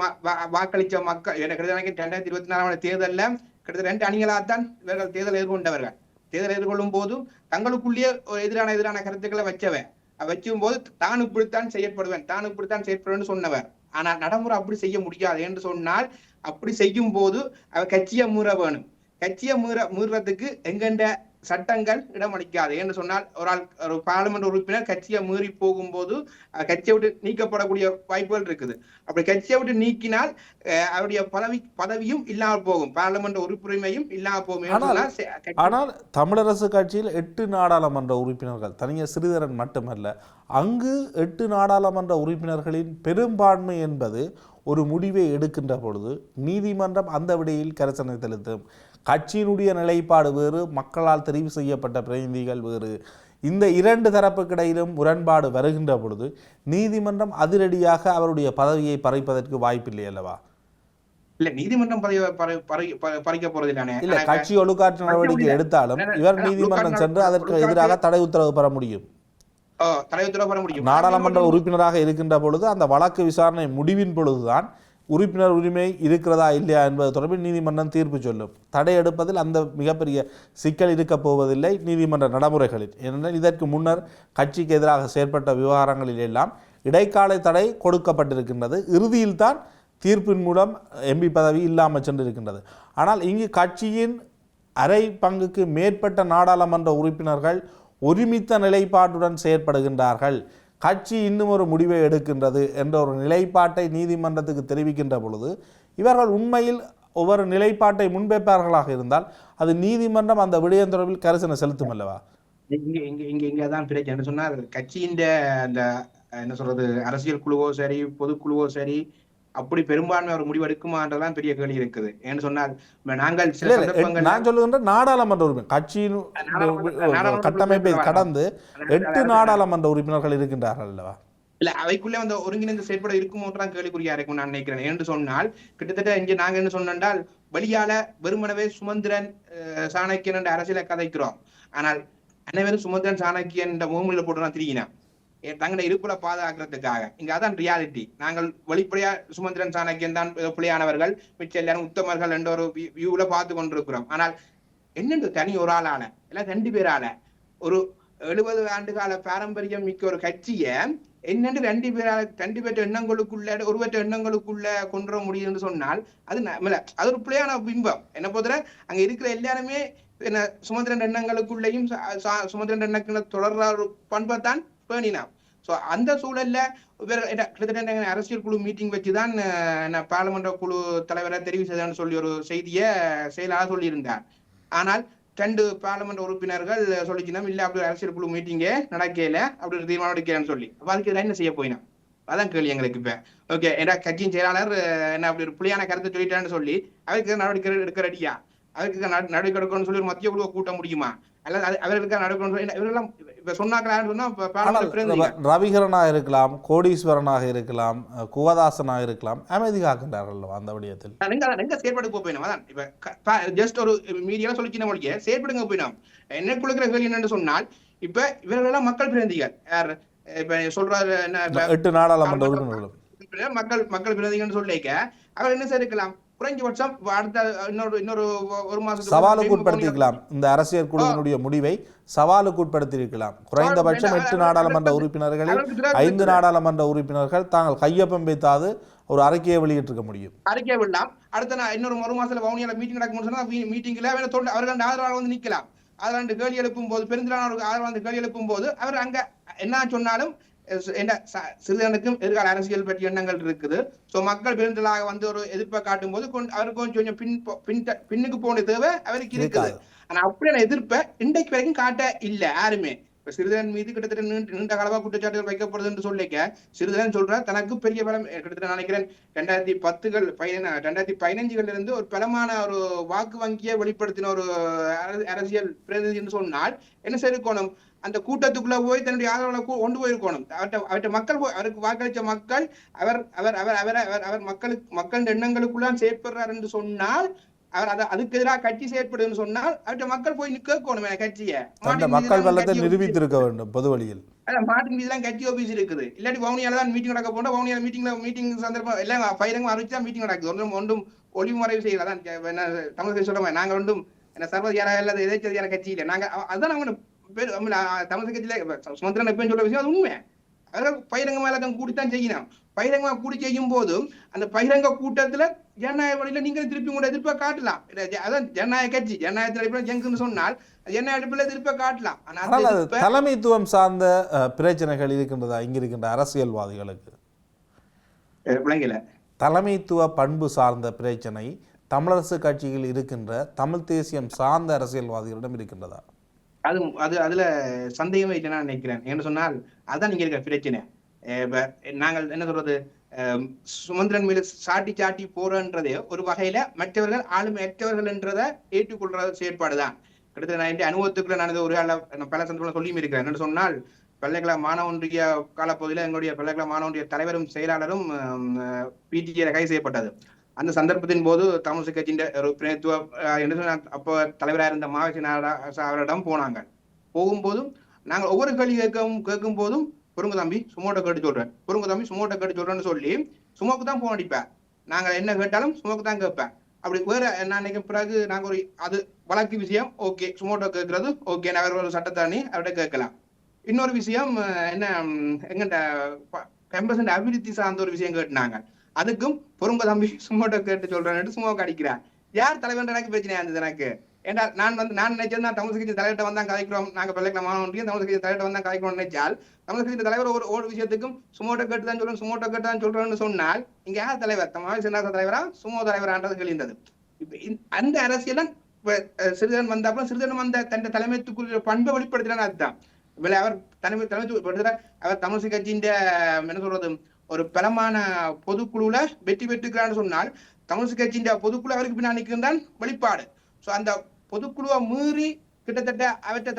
வாக்களிச்ச மக்கள் எனக்கு 2024 தேர்தல்ல கிட்டத்தட்ட 2 அணிகளாகத்தான் இவர்கள் தேர்தல் எதிர்கொண்டவர்கள். தேர்தல் எதிர்கொள்ளும் போது தங்களுக்குள்ளேயே எதிரான கருத்துக்களை வச்சும் போது தான் இப்படித்தான் செயற்படுவேன் சொன்னவர். ஆனா நடைமுறை அப்படி செய்ய முடியாது என்று சொன்னால் அப்படி செய்யும் போது அவர் கட்சியை மீற வேணும். கட்சியை மீறதுக்கு எங்கெண்ட சட்டங்கள் இடமளிக்காது என்று சொன்னால் ஒரு பார்லிமெண்ட் உறுப்பினர் கட்சியை மீறி போகும்போது கட்சியை விட்டு நீக்கப்படக்கூடிய வாய்ப்புகள் இருக்குது. அப்படி கட்சியை விட்டு நீக்கினால் அவருடைய பதவியும் இல்லாமல் போகும், பார்லிமெண்ட் உறுப்புரிமையும் இல்லாமல் போகும். ஆனால் தமிழரசு கட்சியில் 8 நாடாளுமன்ற உறுப்பினர்கள் தனியாக சிறிதரன் மட்டுமல்ல, அங்கு 8 நாடாளுமன்ற உறுப்பினர்களின் பெரும்பான்மை என்பது ஒரு முடிவை எடுக்கின்ற பொழுது நீதிமன்றம் அந்த விடையில் கரிசனை செலுத்தும். கட்சியினுடைய நிலைப்பாடு வேறு, மக்களால் தெரிவு செய்யப்பட்ட பிரதிநிதிகள் வேறு. இந்த 2 தரப்புக்கிடையிலும் முரண்பாடு வருகின்ற பொழுது நீதிமன்றம் அதிரடியாக அவருடைய பதவியை பறிப்பதற்கு வாய்ப்பில்லை அல்லவா? இல்ல நீதிமன்றம் பறிக்க போறது இல்ல, கட்சி ஒழுக்காற்று நடவடிக்கை எடுத்தாலும் இவர் நீதிமன்றம் சென்று அதற்கு எதிராக தடை உத்தரவு பெற முடியும். நாடாளுமன்ற உறுப்பினராக இருக்கின்ற பொழுது அந்த வழக்கு விசாரணை முடிவின் பொழுதுதான் உறுப்பினர் உரிமை இருக்கிறதா இல்லையா என்பது தொடர்பில் நீதிமன்றம் தீர்ப்பு சொல்லும். தடை எடுப்பதில் அந்த மிகப்பெரிய சிக்கல் இருக்கப் போவதில்லை நீதிமன்ற நடைமுறைகளில். ஏனென்றால் இதற்கு முன்னர் கட்சிக்கு எதிராக செயற்பட்ட விவகாரங்களில் எல்லாம் இடைக்கால தடை கொடுக்கப்பட்டிருக்கின்றது. இறுதியில் தான் தீர்ப்பின் மூலம் எம்பி பதவி இல்லாமல் சென்றிருக்கின்றது. ஆனால் இங்கு கட்சியின் அரை பங்குக்கு மேற்பட்ட நாடாளுமன்ற உறுப்பினர்கள் ஒருமித்த நிலைப்பாட்டுடன் செயற்படுகின்றார்கள். கட்சி இன்னும் ஒரு முடிவை எடுக்கின்றது என்ற ஒரு நிலைப்பாட்டை நீதிமன்றத்துக்கு தெரிவிக்கின்ற பொழுது இவர்கள் உண்மையில் ஒவ்வொரு நிலைப்பாட்டை முன்வைப்பார்களாக இருந்தால் அது நீதிமன்றம் அந்த விடயம் தொடர்பில் கரிசனை செலுத்தும் அல்லவா? இங்கதான் பிரச்சனை சொன்னால் கட்சியின் அந்த என்ன சொல்றது அரசியல் குழுவோ சரி பொதுக்குழுவோ சரி அப்படி பெரும்பான்மை ஒரு முடிவெடுக்குமான்றதான் பெரிய கேள்வி இருக்குது. ஏன்னு சொன்னால் நாங்கள் சில சந்தர்ப்பங்கள் நான் சொல்லுகின்ற நாடாளுமன்ற உறுப்பினர் கட்சியின் கட்டமைப்பை கடந்து 8 நாடாளுமன்ற உறுப்பினர்கள் இருக்கின்றார்கள் அல்லவா? இல்ல அவைக்குள்ளே வந்து ஒருங்கிணைந்து செயற்பட இருக்குமோன்றான் கேள்விக்குறியா இருக்கும் நான் நினைக்கிறேன். என்று சொன்னால் கிட்டத்தட்ட இங்கே நாங்க என்ன சொன்னால் வெளியால வெறுமனவே சுமந்திரன் சாணக்கியன் என்ற அரசியலை கதைக்கிறோம். ஆனால் அனைவரும் சுமந்திரன் சாணக்கியன் என்ற முகமொழியில போட்டு நான் திரிகினா தங்களை இருப்புல பாதுகாக்கிறதுக்காக. இங்க அதான் ரியாலிட்டி. நாங்கள் வெளிப்படையா சுமந்திரன் சாணக்கியன் தான் பிள்ளையானவர்கள், மிச்சம் எல்லாரும் உத்தமர்கள் என்ற ஒரு வியூல பார்த்து கொண்டிருக்கிறோம். ஆனால் என்னென்று தனி ஒரு ஆளான இல்ல 2 பேரால ஒரு 70 ஆண்டு கால பாரம்பரியம் மிக்க ஒரு கட்சியை என்னென்று 2 பேர்ட்ட எண்ணங்களுக்குள்ள ஒருவற்ற எண்ணங்களுக்குள்ள கொண்டு வர முடியும்னு சொன்னால் அது ஒரு பிள்ளையான பிம்பம். என்ன பொறுத்தவரை அங்க இருக்கிற எல்லாருமே என்ன சுமந்திரன் எண்ணங்களுக்குள்ளேயும் சுமந்திரன் எண்ணங்களை தொடர்ற ஒரு பண்பைத்தான் பேணினா. சோ அந்த சூழல்ல கிட்டத்தட்ட அரசியல் குழு மீட்டிங் வச்சுதான் பாராளுமன்ற குழு தலைவரை தெரிவு செய்தான்னு சொல்லி ஒரு செய்தியை செயலாக சொல்லியிருந்தார். ஆனால் 2 பாராளுமன்ற உறுப்பினர்கள் சொல்லிச்சுன்னா இல்ல அப்படி அரசியல் குழு மீட்டிங்கே நடக்கல அப்படி ஒரு தீர்மானம் எடுக்கலன்னு சொல்லி அப்ப அதுக்கு என்ன செய்ய போயினா அதான் கேள்வி எங்களுக்கு. இப்ப ஓகே ஏன்னா கட்சியின் செயலாளர் என்ன அப்படி ஒரு புலியான கருத்தை சொல்லிட்டான்னு சொல்லி அவருக்கு நடவடிக்கை எடுக்க ரெடியா, அவருக்கு நடவடிக்கை எடுக்கணும்னு சொல்லி ஒரு மத்திய குழுவை கூட்ட முடியுமா? அல்லது அவர்களுக்கு நடக்கணும் இவரெல்லாம் இப்ப சொன்னாக்கலான்னு சொன்னா ரவிகரனாக இருக்கலாம், கோடீஸ்வரனாக இருக்கலாம், குவதாசனாக இருக்கலாம், அமைதி காக்கின்றார்கள் அந்த விடயத்தில் எங்க செயற்படுக்க போயினோம். அதான் இப்ப ஜஸ்ட் ஒரு மீடியா சொல்லிச்சின மொழிய செயற்படுங்க போயினோம். என்ன கொடுக்குற கேள்வி என்னன்னு சொன்னால் இப்ப இவர்களெல்லாம் மக்கள் பிரதிநிதிகள் யார் இப்ப சொல்றாரு 8 நாடாளுமன்ற உறுப்பினர்களும் மக்கள் பிரதிநிதிகள் சொல்லிக்க அவர் என்ன சேர்க்கலாம் குறைஞ்சபட்சம் அடுத்த இன்னொரு ஒரு மாசம் சவாலுக்கு உட்படுத்திக்கலாம். இந்த அரசியல் குழுவினுடைய முடிவை சவாலுக்கு உட்படுத்தியிருக்கலாம். குறைந்தபட்சம் 8 நாடாளுமன்ற உறுப்பினர்களில் 5 நாடாளுமன்ற உறுப்பினர்கள் தாங்கள் கையொப்பம் வைத்தாது ஒரு அறிக்கையை வெளியிட்டிருக்க முடியும். அறிக்கையை விடலாம். அடுத்த இன்னொரு ஒரு மாசத்துல வவுனியால மீட்டிங் நடக்கும் சொன்னா மீட்டிங்ல அவர்கள் ஆதரவாக வந்து நிக்கலாம். ஆதரவு கேள்வி எழுப்பும் போது பெருந்திரளானவருக்கு ஆதரவாக கேள்வி எழுப்பும் போது அவர் அங்க என்ன சொன்னாலும் சிறுவனுக்கும் எதிர்கால அரசியல் பற்றிய எண்ணங்கள் இருக்குது. சோ மக்கள் பெருந்தலாக வந்து ஒரு எதிர்ப்பை காட்டும் போது அவருக்கு கொஞ்சம் பின்னுக்கு போன தேவை அவருக்கு இருக்குது. ஆனா அப்படியான எதிர்ப்பை இன்றைக்கு வரைக்கும் காட்ட இல்ல யாருமே. இப்ப சிறுதன் மீது கிட்டத்தட்ட நீண்ட காலமா குற்றச்சாட்டுகள் வைக்கப்படுது என்று சொல்லிக்க சிறுதன் சொல்ற தனக்கு பெரிய பலம் கிட்டத்தட்ட நினைக்கிறேன் 2015 இருந்து ஒரு பலமான ஒரு வாக்கு வங்கியை வெளிப்படுத்தின ஒரு அரசியல் பிரதிநிதி என்று சொன்னால் என்ன செய்யணும், அந்த கூட்டத்துக்குள்ள போய் தன்னுடைய ஆதரவுல கொண்டு போயிருக்கணும். அவர்கிட்ட மக்கள் அவருக்கு வாக்களிச்ச மக்கள் அவர் மக்கள் எண்ணங்களுக்குள்ளான் செயற்படுறார் என்று சொன்னால் அவர் அதுக்கு எதிராக கட்சி செயற்படுன்னு சொன்னால் அவர்கிட்ட மக்கள் போய் கேட்கணும் கட்சியை. மக்கள் பலத்தை நிரூபித்திருக்க வேண்டும் பொது வழியில். மாட்டின் மீதுலாம் கட்சி ஆபீஸ் இருக்குது. இல்லாட்டி வவுனியால தான் மீட்டிங் நடக்க போனா வவுனியால மீட்டிங் சந்தர்ப்பம் எல்லாம் பயிரங்க அறிவிச்சுதான் மீட்டிங் நடக்குது. ஒன்றும் ஒளிவு மறைவு செய்யல. அதான் தமிழக சொல்றோம் நாங்க ஒன்றும் சர்வதிகார இல்லாத எதிர்ச்சதிகார கட்சி இல்லை. நாங்க அதான் அவங்க தமிழக கட்சியில சுமந்திரன் எப்பயும் சொல்ற விஷயம் அது உண்மை. அதனால பயிரங்க மேல கூடித்தான் செய்யணும். பகிரங்கமா கூடி செய்யும் போதும் அந்த பகிரங்க கூட்டத்துல ஜனநாயக வழியில நீங்க திருப்பி கூட எதிர்ப்பை காட்டலாம். அதான் ஜனநாயக கட்சி ஜனநாயகத்தில் ஜங்குன்னு சொன்னால் ஜனநாயக அடிப்படையில் எதிர்ப்பை காட்டலாம். ஆனால் தலைமைத்துவம் சார்ந்த பிரச்சனைகள் இருக்கின்றதா இங்க இருக்கின்ற அரசியல்வாதிகளுக்கு? தலைமைத்துவ பண்பு சார்ந்த பிரச்சனை தமிழரசு கட்சியில் இருக்கின்ற தமிழ் தேசியம் சார்ந்த அரசியல்வாதிகளிடம் இருக்கின்றதா? அதுல சந்தேகமே இல்லைன்னு நான் நினைக்கிறேன். என்ன சொன்னால் அதான் நீங்க இருக்கிற பிரச்சனை. நாங்கள் என்ன சொல்றது சுமந்திரன் மீது சாட்டி போறன்றதே ஒரு வகையில மற்றவர்கள் ஆளுமையற்றவர்கள் என்றதை ஏற்றுக்கொள்ற செயற்பாடுதான். கிட்டத்தட்ட நான் என் அனுபவத்துக்குள்ள நான் ஒரு பல சந்தர்ப்பம் சொல்லியும் இருக்கிறேன். என்ன சொன்னால் பல்கலைக்கழக மாணவ ஒன்றிய காலப்பகுதியில எங்களுடைய பல்கலைக்கழக மாணவ ஒன்றிய தலைவரும் செயலாளரும் பிடிஐ கைது செய்யப்பட்டது. அந்த சந்தர்ப்பத்தின் போது தமிழ் கட்சியின் ஒரு பிரதித்துவ அப்போ தலைவராக இருந்த அவரிடம் போனாங்க. போகும்போதும் நாங்கள் ஒவ்வொரு கேள்வி கேட்கும் போதும் பொருங்க தம்பி சுமோட்டை கேட்டு சொல்றேன், பொருங்க தம்பி சுமோட்டை கேட்டு சொல்றேன்னு சொல்லி சுமோக்கு தான் போன் அடிப்பேன். நாங்க என்ன கேட்டாலும் சுமோக்கு தான் கேட்பேன். அப்படி வேற நான் நினைக்கும் பிறகு நாங்க ஒரு அது வழக்கு விஷயம் ஓகே சுமோட்டோ கேட்கறது ஓகே, நான் ஒரு சட்டத்தாணி அவர்கிட்ட கேட்கலாம். இன்னொரு விஷயம் என்ன எங்கிட்ட கேம்பஸ் அபிவிருத்தி சார்ந்த ஒரு விஷயம் கேட்டுனாங்க. அதுக்கும் பொருங்க தம்பி சுமோட்டோ கேட்டு சொல்றேன்னு சுமோக்கு அடிக்கிறேன். யார் தலைவர் எனக்கு பிரச்சனையா இருந்தது எனக்கு. ஏன்னா நான் நினைச்சது நான் தமிழ் கட்சி தலைவர்கிட்ட வந்தா கதைக்கிறோம், நாங்க பல்கலைக்கழக மாணவன் தமிழ் கட்சி தலைவர்கிட்ட வந்தா கதைக்கிறோம் நினைச்சால் தமிழ் கட்சி தலைவர் ஒரு விஷயத்துக்கும் சுமோட்டோ கேட்டு தான் சொல்றேன் சுமோட்டோ கேட்டு தான் சொல்றேன்னு சொன்னால் இங்க யார் தலைவர்? தமிழ் சின்ன தலைவரா சுமோ தலைவரான்றது கேள்விந்தது. அந்த அரசியல் சிறிதன் வந்த அப்புறம் சிறிதன் வந்த தன் தலைமைத்துக்குரிய பண்பை வெளிப்படுத்தினார். அதுதான் அவர் தலைமைத்துவ அவர் தமிழிசை கட்சியின் என்ன சொல்றது ஒரு பலமான பொதுக்குழுல வெற்றி பெற்றுக்கிறான்னு சொன்னால் தமிழிசை கட்சியின் பொதுக்குழு அவருக்கு பின்னால் நிற்கின்றான் வெளிப்பாடு. சோ அந்த பொதுக்குழுவை மீறி கிட்டத்தட்ட அவற்றை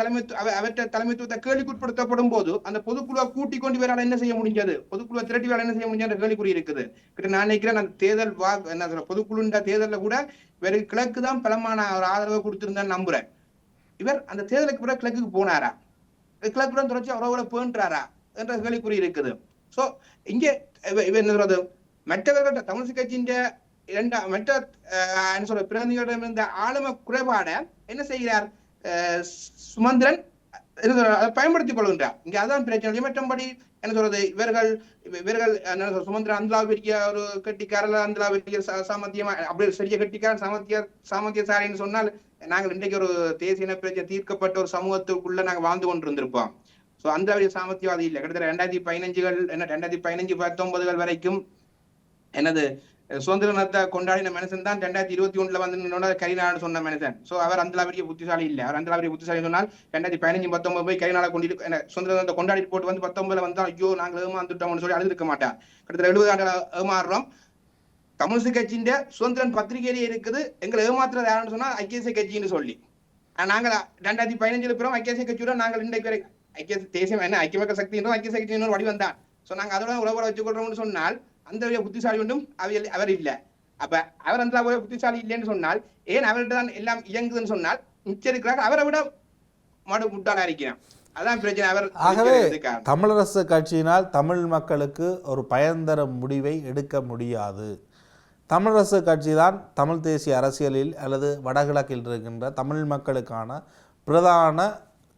தலைமைத்துவத்தை கேள்விக்குட்படுத்தப்படும் போது அந்த பொதுக்குழுவை கூட்டிக் கொண்டு வேற என்ன செய்ய முடிஞ்சது, பொதுக்குழுவை திரட்டி வேலை என்ன செய்ய முடிஞ்ச கேள்விக்குறி இருக்குது. கிட்ட நான் நினைக்கிறேன் அந்த தேர்தல் என்ன சொல்ற பொதுக்குழுன்ற தேர்தல்ல கூட வேற கிழக்கு தான் பலமான ஒரு ஆதரவை கொடுத்திருந்தான்னு நம்புறேன். இவர் அந்த தேர்தலுக்கு பிறகு கிழக்குக்கு போனாரா, கிழக்குடன் தொடர்ச்சி அவரோட பேண்டாரா என்ற கேள்விக்குறி இருக்குது. சோ இங்கே என்ன சொல்றது மற்றவர்கள் தமிழிசை கட்சியின் மற்ற என்ன சொல்ற பிரதிநிதிகளிடம் இருந்த ஆளுமை குறைபாட என்ன செய்கிறார் சுமந்திரன் பயன்படுத்திக் கொள்கின்றார். இங்க அதான் பிரச்சனை. மற்றபடி என்ன சொல்றது இவர்கள் சுமந்திரன் அந்தளா பெரிய ஒரு கட்டிக்காரர், அந்தளா பெரிய சாமர்த்தியமா அப்படி சரியா கட்டிக்காரன் சாமர்த்தியசாலின்னு சொன்னால் நாங்கள் இன்றைக்கு ஒரு தேசிய பிரச்சனை தீர்க்கப்பட்ட ஒரு சமூகத்துக்குள்ள நாங்கள் வாழ்ந்து கொண்டிருந்திருப்போம். சோ அந்த சாமர்த்தியவாதி இல்லை. கிட்டத்தட்ட 2015-19 வரைக்கும் என்னது சுதந்திரத்தை கொண்டாடின மனுஷன் தான் 2021 வந்து கரிநாடு சொன்ன மனுஷன். சோ அவர் அந்த பெரிய புத்திசாலி இல்லை. அவர் அந்த பெரிய புத்திசாலி சொன்னால் 2015-19 போய் கரிநாளை கொண்டு சுதந்திரத்தை கொண்டாடி போட்டு வந்து 19 வந்தா ஐயோ நாங்கள் ஏமாந்துட்டோம்னு சொல்லி அழுதுருக்க மாட்டார். கிட்டத்தட்ட 70 ஆண்டுகள் ஏமாறுறோம். தமிழிசை கட்சியின் சுதந்திரன் பத்திரிகையிலே இருக்குது. எங்களை ஏமாத்துறது யாருன்னு சொன்னா ஐக்கிய கட்சின்னு சொல்லி நாங்கள் 2015 பிறகு ஐக்கிய கட்சியோட நாங்கள் இன்றைக்கு ஐக்கிய தேசியம் என்ன ஐக்கிய மக்கள் சக்தி என்றும் ஐக்கிய சக்தி இன்னொரு வடி வந்தான். சோ நாங்க அதோட உறவுகளை வச்சுக்கொள்றோம்னு சொன்னால் அந்த புத்திசாலி ஒன்றும் அவர் இல்லை. அப்ப அவர் அந்த புத்திசாலி இல்லைன்னு சொன்னால் ஏன் அவர்கிட்ட தான் எல்லாம் இயங்குதுன்னு சொன்னால் மிச்சம் இருக்கிறார் அவரை விட முட்டாளா இருக்கிறான். அதான் பிரச்சனை. அவர் ஆகவே தமிழரசு கட்சியினால் தமிழ் மக்களுக்கு ஒரு பயன்தரும் முடிவை எடுக்க முடியாது. தமிழரசு கட்சி தான் தமிழ் தேசிய அரசியலில் அல்லது வடகிழக்கில் இருக்கின்ற தமிழ் மக்களுக்கான பிரதான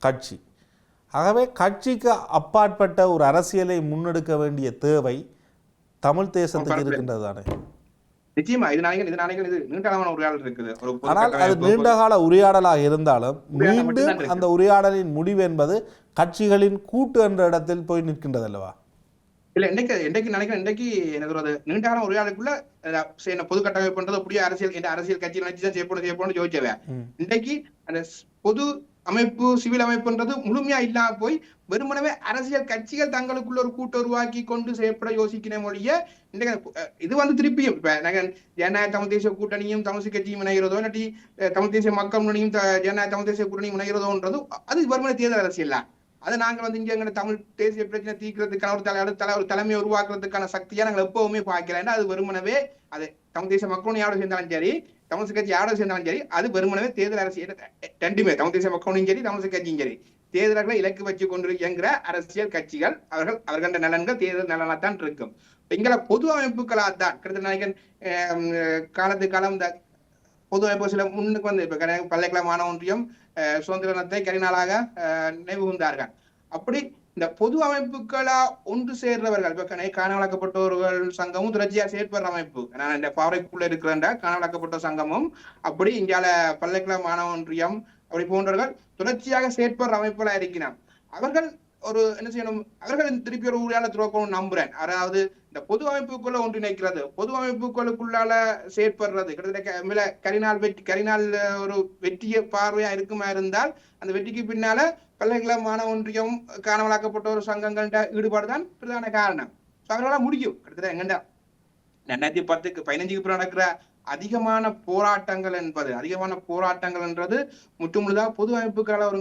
கட்சி. ஆகவே கட்சிக்கு அப்பாற்பட்ட ஒரு அரசியலை முன்னெடுக்க வேண்டிய தேவை தமிழ் தேசத்துக்கு இருக்கின்றது தானே. நிச்சயமா இது நீண்டகால உரையாடல் இருக்குது. ஆனால் அது நீண்டகால உரையாடலாக இருந்தாலும் மீண்டும் அந்த உரையாடலின் முடிவு என்பது கட்சிகளின் கூட்டு என்ற இடத்தில் போய் நிற்கின்றது அல்லவா? இல்ல இன்றைக்கு நினைக்கிறேன் இன்றைக்கு என்ன சொல்றது நீண்டகால உரையாடலுக்குள்ள பொது கட்டமைப்புன்றது அப்படியே அரசியல் கட்சி நினைச்சுதான் செய்யப்படும் யோசிச்சவன். இன்றைக்கு அந்த பொது அமைப்பு சிவில் அமைப்புன்றது முழுமையா இல்லாம போய் வெறுமனவே அரசியல் கட்சிகள் தங்களுக்குள்ள ஒரு கூட்டு உருவாக்கி கொண்டு செயற்பட யோசிக்கிற மொழிய இது வந்து திருப்பியும் இப்ப நாங்க ஜனநாயக தமிழ் தேசிய கூட்டணியும் தமிழ் கட்சியும் இணைகிறதோ இல்லாட்டி தமிழ் தேசிய மக்கள் முன்னணியும் ஜனநாயக தமிழ் தேசிய கூட்டணியும் இணைகிறதோன்றது அது வெறுமனை தேர்தல் அரசியல் தான். அதை நாங்க வந்து இங்க எங்க தமிழ் தேசிய பிரச்சனை தீர்க்கிறதுக்கான ஒரு தலைமையை உருவாக்குறதுக்கான சக்தியா நாங்கள் எப்பவுமே பார்க்கிறேன். அது வெறுமனவே அது தமிழ் தேசிய மக்களும் யாரோட சேர்ந்தாலும் சரி தமிழ் கட்சி யாரோட சேர்ந்தாலும் சரி அது வெறுமனவே தேர்தல் அரசியல் ரெண்டுமே தமிழ் தேசிய மக்களும் சரி தமிழ் கட்சியும் சரி தேர்தல்களை இலக்கு வச்சு கொண்டு இயங்குற அரசியல் கட்சிகள் அவர்கள நலன்கள் தேர்தல் நலனாத்தான் இருக்கும். எங்களை பொது அமைப்புகளாத்தான் கிட்டத்தட்ட காலத்து காலம் இந்த பொது அமைப்பு சில முன்னுக்கு வந்து இப்ப பல்கலைக்கழக மாணவ ஒன்றியம் சுதந்திரத்தை கரிநாளாக நினைவு கூர்ந்தார்கள். அப்படி இந்த பொது அமைப்புகளா ஒன்று சேர்றவர்கள் இப்ப காணவழக்கப்பட்டவர்கள் சங்கமும் தொடர்ச்சியா செயற்படுற அமைப்பு நான் இந்த பாறைக்குள்ள இருக்கிற காணவழக்கப்பட்ட சங்கமும் அப்படி இந்தியால பல்கலைக்கழக மாணவ ஒன்றியம் அப்படி போன்றவர்கள் தொடர்ச்சியாக செயற்படுற அமைப்புகளா இருக்கிறார். அவர்கள் ஒரு என்ன செய்யணும் அவர்கள் திருப்பி ஒரு ஊழியாளர் துறக்கணும் நம்புறேன். அதாவது இந்த பொது அமைப்புக்குள்ள ஒன்றிணைக்கிறது பொது அமைப்புகளுக்குள்ளால செயற்படுறது கிட்டத்தட்ட கரிநாள் ஒரு வெற்றிய பார்வையா இருக்குமா இருந்தால் அந்த வெற்றிக்கு பின்னால பல்கலைக்கழக மாணவ ஒன்றியம் காணவழக்கப்பட்ட ஒரு சங்கங்கள்ட ஈடுபாடுதான் பிரதான காரணம். அவர்களால் முடியும். கிட்டத்தட்ட எங்கண்டா 2010-15 பிறகு நடக்கிற அதிகமான போராட்டங்கள் என்றது முற்றுமுழுதாக பொது அமைப்புகளால்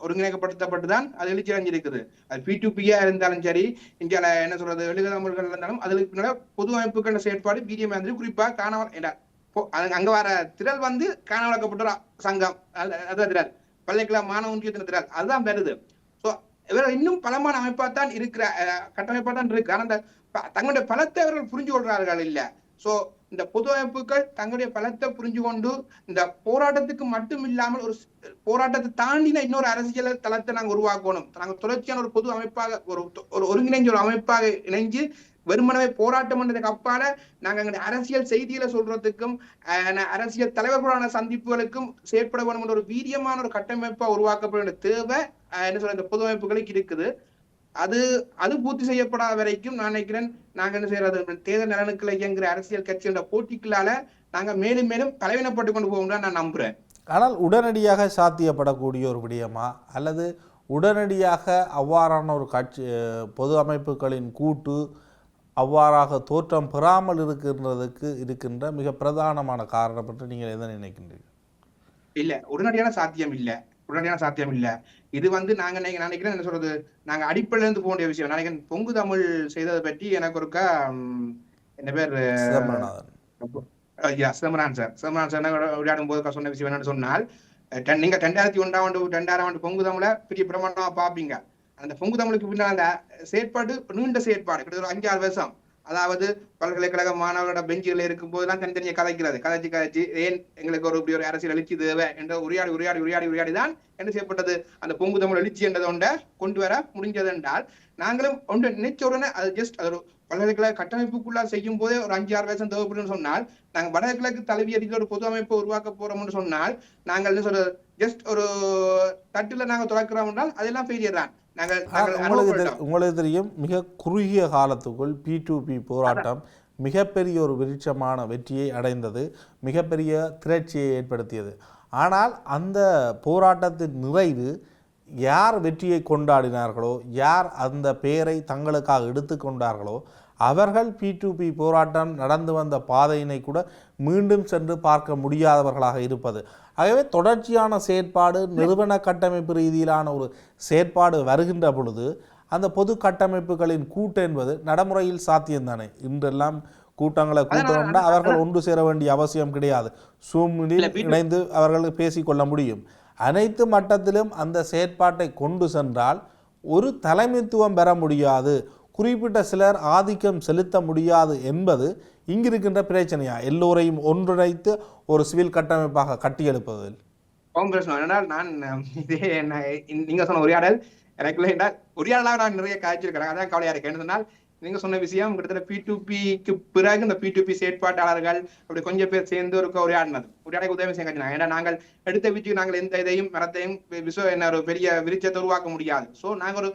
ஒருங்கிணைக்கப்பட்டுதான் அது எழுச்சி அடைஞ்சிருக்குது. அது P2P-யா இருந்தாலும் சரி இந்தியால என்ன சொல்றது எழுத தமிழ்கள் இருந்தாலும் அதுக்கு பொது அமைப்புகள் செயற்பாடு பிடிஎம் வந்து குறிப்பா அங்க வர திரள் வந்து காணவழக்கப்பட்ட சங்கம் அதான் திரள் பல்கலைக்கழக மாணவ ஒன்றியத்தின் திரள் அதுதான் வருது. சோ இவர்கள் இன்னும் பலமான அமைப்பாத்தான் இருக்கிற கட்டமைப்பாத்தான் இருக்கு. ஆனா தங்களுடைய பலத்தை அவர்கள் புரிஞ்சு கொள்றார்கள் இல்ல. சோ இந்த பொது அமைப்புகள் தங்களுடைய பலத்தை புரிஞ்சு கொண்டு இந்த போராட்டத்துக்கு மட்டும் இல்லாமல் ஒரு போராட்டத்தை தாண்டின இன்னொரு அரசியல் தளத்தை நாங்க உருவாக்கணும். நாங்க தொடர்ச்சியான ஒரு பொது அமைப்பாக ஒரு ஒருங்கிணைஞ்ச ஒரு அமைப்பாக இணைஞ்சு வெறுமனவே போராட்டம் பண்றதுக்கு அப்பால நாங்க எங்க அரசியல் செய்திகளை சொல்றதுக்கும் அரசியல் தலைவர்களான சந்திப்புகளுக்கும் செயற்பட வேண்டும் என்ற ஒரு வீரியமான ஒரு கட்டமைப்பா உருவாக்கப்பட வேண்டிய தேவை என்ன சொல்ற இந்த பொது அமைப்புகளுக்கு இருக்குது. அது அது பூர்த்தி செய்யப்படாத வரைக்கும் நான் நினைக்கிறேன் நாங்க என்ன செய்யறது, தேர்தல் நலனுக்குள்ள இயங்குற அரசியல் கட்சியோட போட்டிகளால நாங்க மேலும் மேலும் தலைவனப்பட்டு கொண்டு போவோம் நான் நம்புறேன். ஆனால் உடனடியாக சாத்தியப்படக்கூடிய ஒரு விடயமா, அல்லது உடனடியாக அவ்வாறான ஒரு கட்சி பொது அமைப்புகளின் கூட்டு அவ்வாறாக தோற்றம் பெறாமல் இருக்கின்ற மிக பிரதானமான காரணம் என்று நீங்கள் எதை நினைக்கின்றீர்கள்? இல்ல, உடனடியான சாத்தியம் இல்ல. இது நாங்க நினைக்கிறேன் என்ன சொல்றது, நாங்க அடிப்படையில இருந்து போக வேண்டிய விஷயம். நினைக்கிறேன் பொங்கு தமிழ் செய்ததை பற்றி எனக்கு ஒருக்கா என்ன பேர் சிதம்பரம் சார் விளையாடும் போது சொன்ன விஷயம் என்னன்னு சொன்னால், நீங்க 2001 ஆண்டு பொங்கு தமிழை பெரிய பிரமாண்டமா பாப்பீங்க. அந்த பொங்கு தமிழுக்கு பின்னால் அந்த செயற்பாடு நீண்ட செயற்பாடு கிட்டத்தட்ட 5-6 வருஷம். அதாவது பல்கலைக்கழக மாணவர்களோட பெஞ்சுகள் இருக்கும் போதெல்லாம் தனித்தனியா கதைச்சு ஏன் எங்களுக்கு இப்படி ஒரு அரசியல் எழுச்சி தேவை என்ற உரையாடி தான் என்ன செய்யப்பட்டது, அந்த பொங்கு தமிழ் எழுச்சி என்றதை ஒன்றை கொண்டு வர முடிஞ்சது என்றால், நாங்களும் ஒன்று நினைச்ச உடனே அது ஜஸ்ட் அது பல்கலைக்கழக கட்டமைப்புக்குள்ள செய்யும் போதே ஒரு 5-6 வருஷம் தேவைப்படும் சொன்னால், நாங்க வடகிழக்கு தலைவியதில் ஒரு பொது அமைப்பை உருவாக்க போறோம்னு சொன்னால், நாங்கள் என்ன சொல்றது ஜஸ்ட் ஒரு தட்டுல நாங்க துறக்கிறோம் என்றால் அதெல்லாம் ஃபெயிலியர் தான். உங்களுக்கு தெரியும், மிக குறுகிய காலத்துக்குள் P2P போராட்டம் மிகப்பெரிய ஒரு விருட்சமான வெற்றியை அடைந்தது, மிகப்பெரிய திரட்சியை ஏற்படுத்தியது. ஆனால் அந்த போராட்டத்தின் நிறைவு யார் வெற்றியை கொண்டாடினார்களோ, யார் அந்த பெயரை தங்களுக்காக எடுத்துக்கொண்டார்களோ, அவர்கள் P2P போராட்டம் நடந்து வந்த பாதையினை கூட மீண்டும் சென்று பார்க்க முடியாதவர்களாக இருப்பது. ஆகவே தொடர்ச்சியான செயற்பாடு, நிறுவன கட்டமைப்பு ரீதியிலான ஒரு செயற்பாடு வருகின்ற பொழுது அந்த பொது கட்டமைப்புகளின் கூட்டு என்பது நடைமுறையில் சாத்தியம்தானே. இன்றெல்லாம் கூட்டங்களை கூட்டணும்னா அவர்கள் ஒன்று சேர வேண்டிய அவசியம் கிடையாது. சூமில் இணைந்து அவர்கள் பேசிக்கொள்ள முடியும். அனைத்து மட்டத்திலும் அந்த செயற்பாட்டை கொண்டு சென்றால் ஒரு தலைமைத்துவம் பெற முடியாது, குறிப்பிட்ட சிலர் ஆதிக்கம் செலுத்த முடியாது என்பது இங்கிருக்கின்ற பிரச்சனையா? எல்லோரையும் ஒன்றிணைத்து ஒரு சிவில் கட்டமைப்பாக கட்டியெழுப்பதில் நான் இதே நீங்க சொன்ன உரையாடல் எனக்குள்ள உரையாடலாக நான் நிறைய காய்ச்சிருக்கிறேன். அதான் கவலையா இருக்கேன். என்ன சொன்னால், நீங்க சொன்ன விஷயம் கிட்டத்தட்ட P2Pக்கு பிறகு இந்த P2P செயற்பாட்டாளர்கள் அப்படி கொஞ்சம் பேர் சேர்ந்து ஒரு உரையாடை உதவி செய்ய. ஏன்னா நாங்கள் எடுத்த வீச்சுக்கு நாங்கள் எந்த இதையும் மரத்தையும் ஒரு பெரிய விருட்சத்தை உருவாக்க முடியாது. சோ நாங்க ஒரு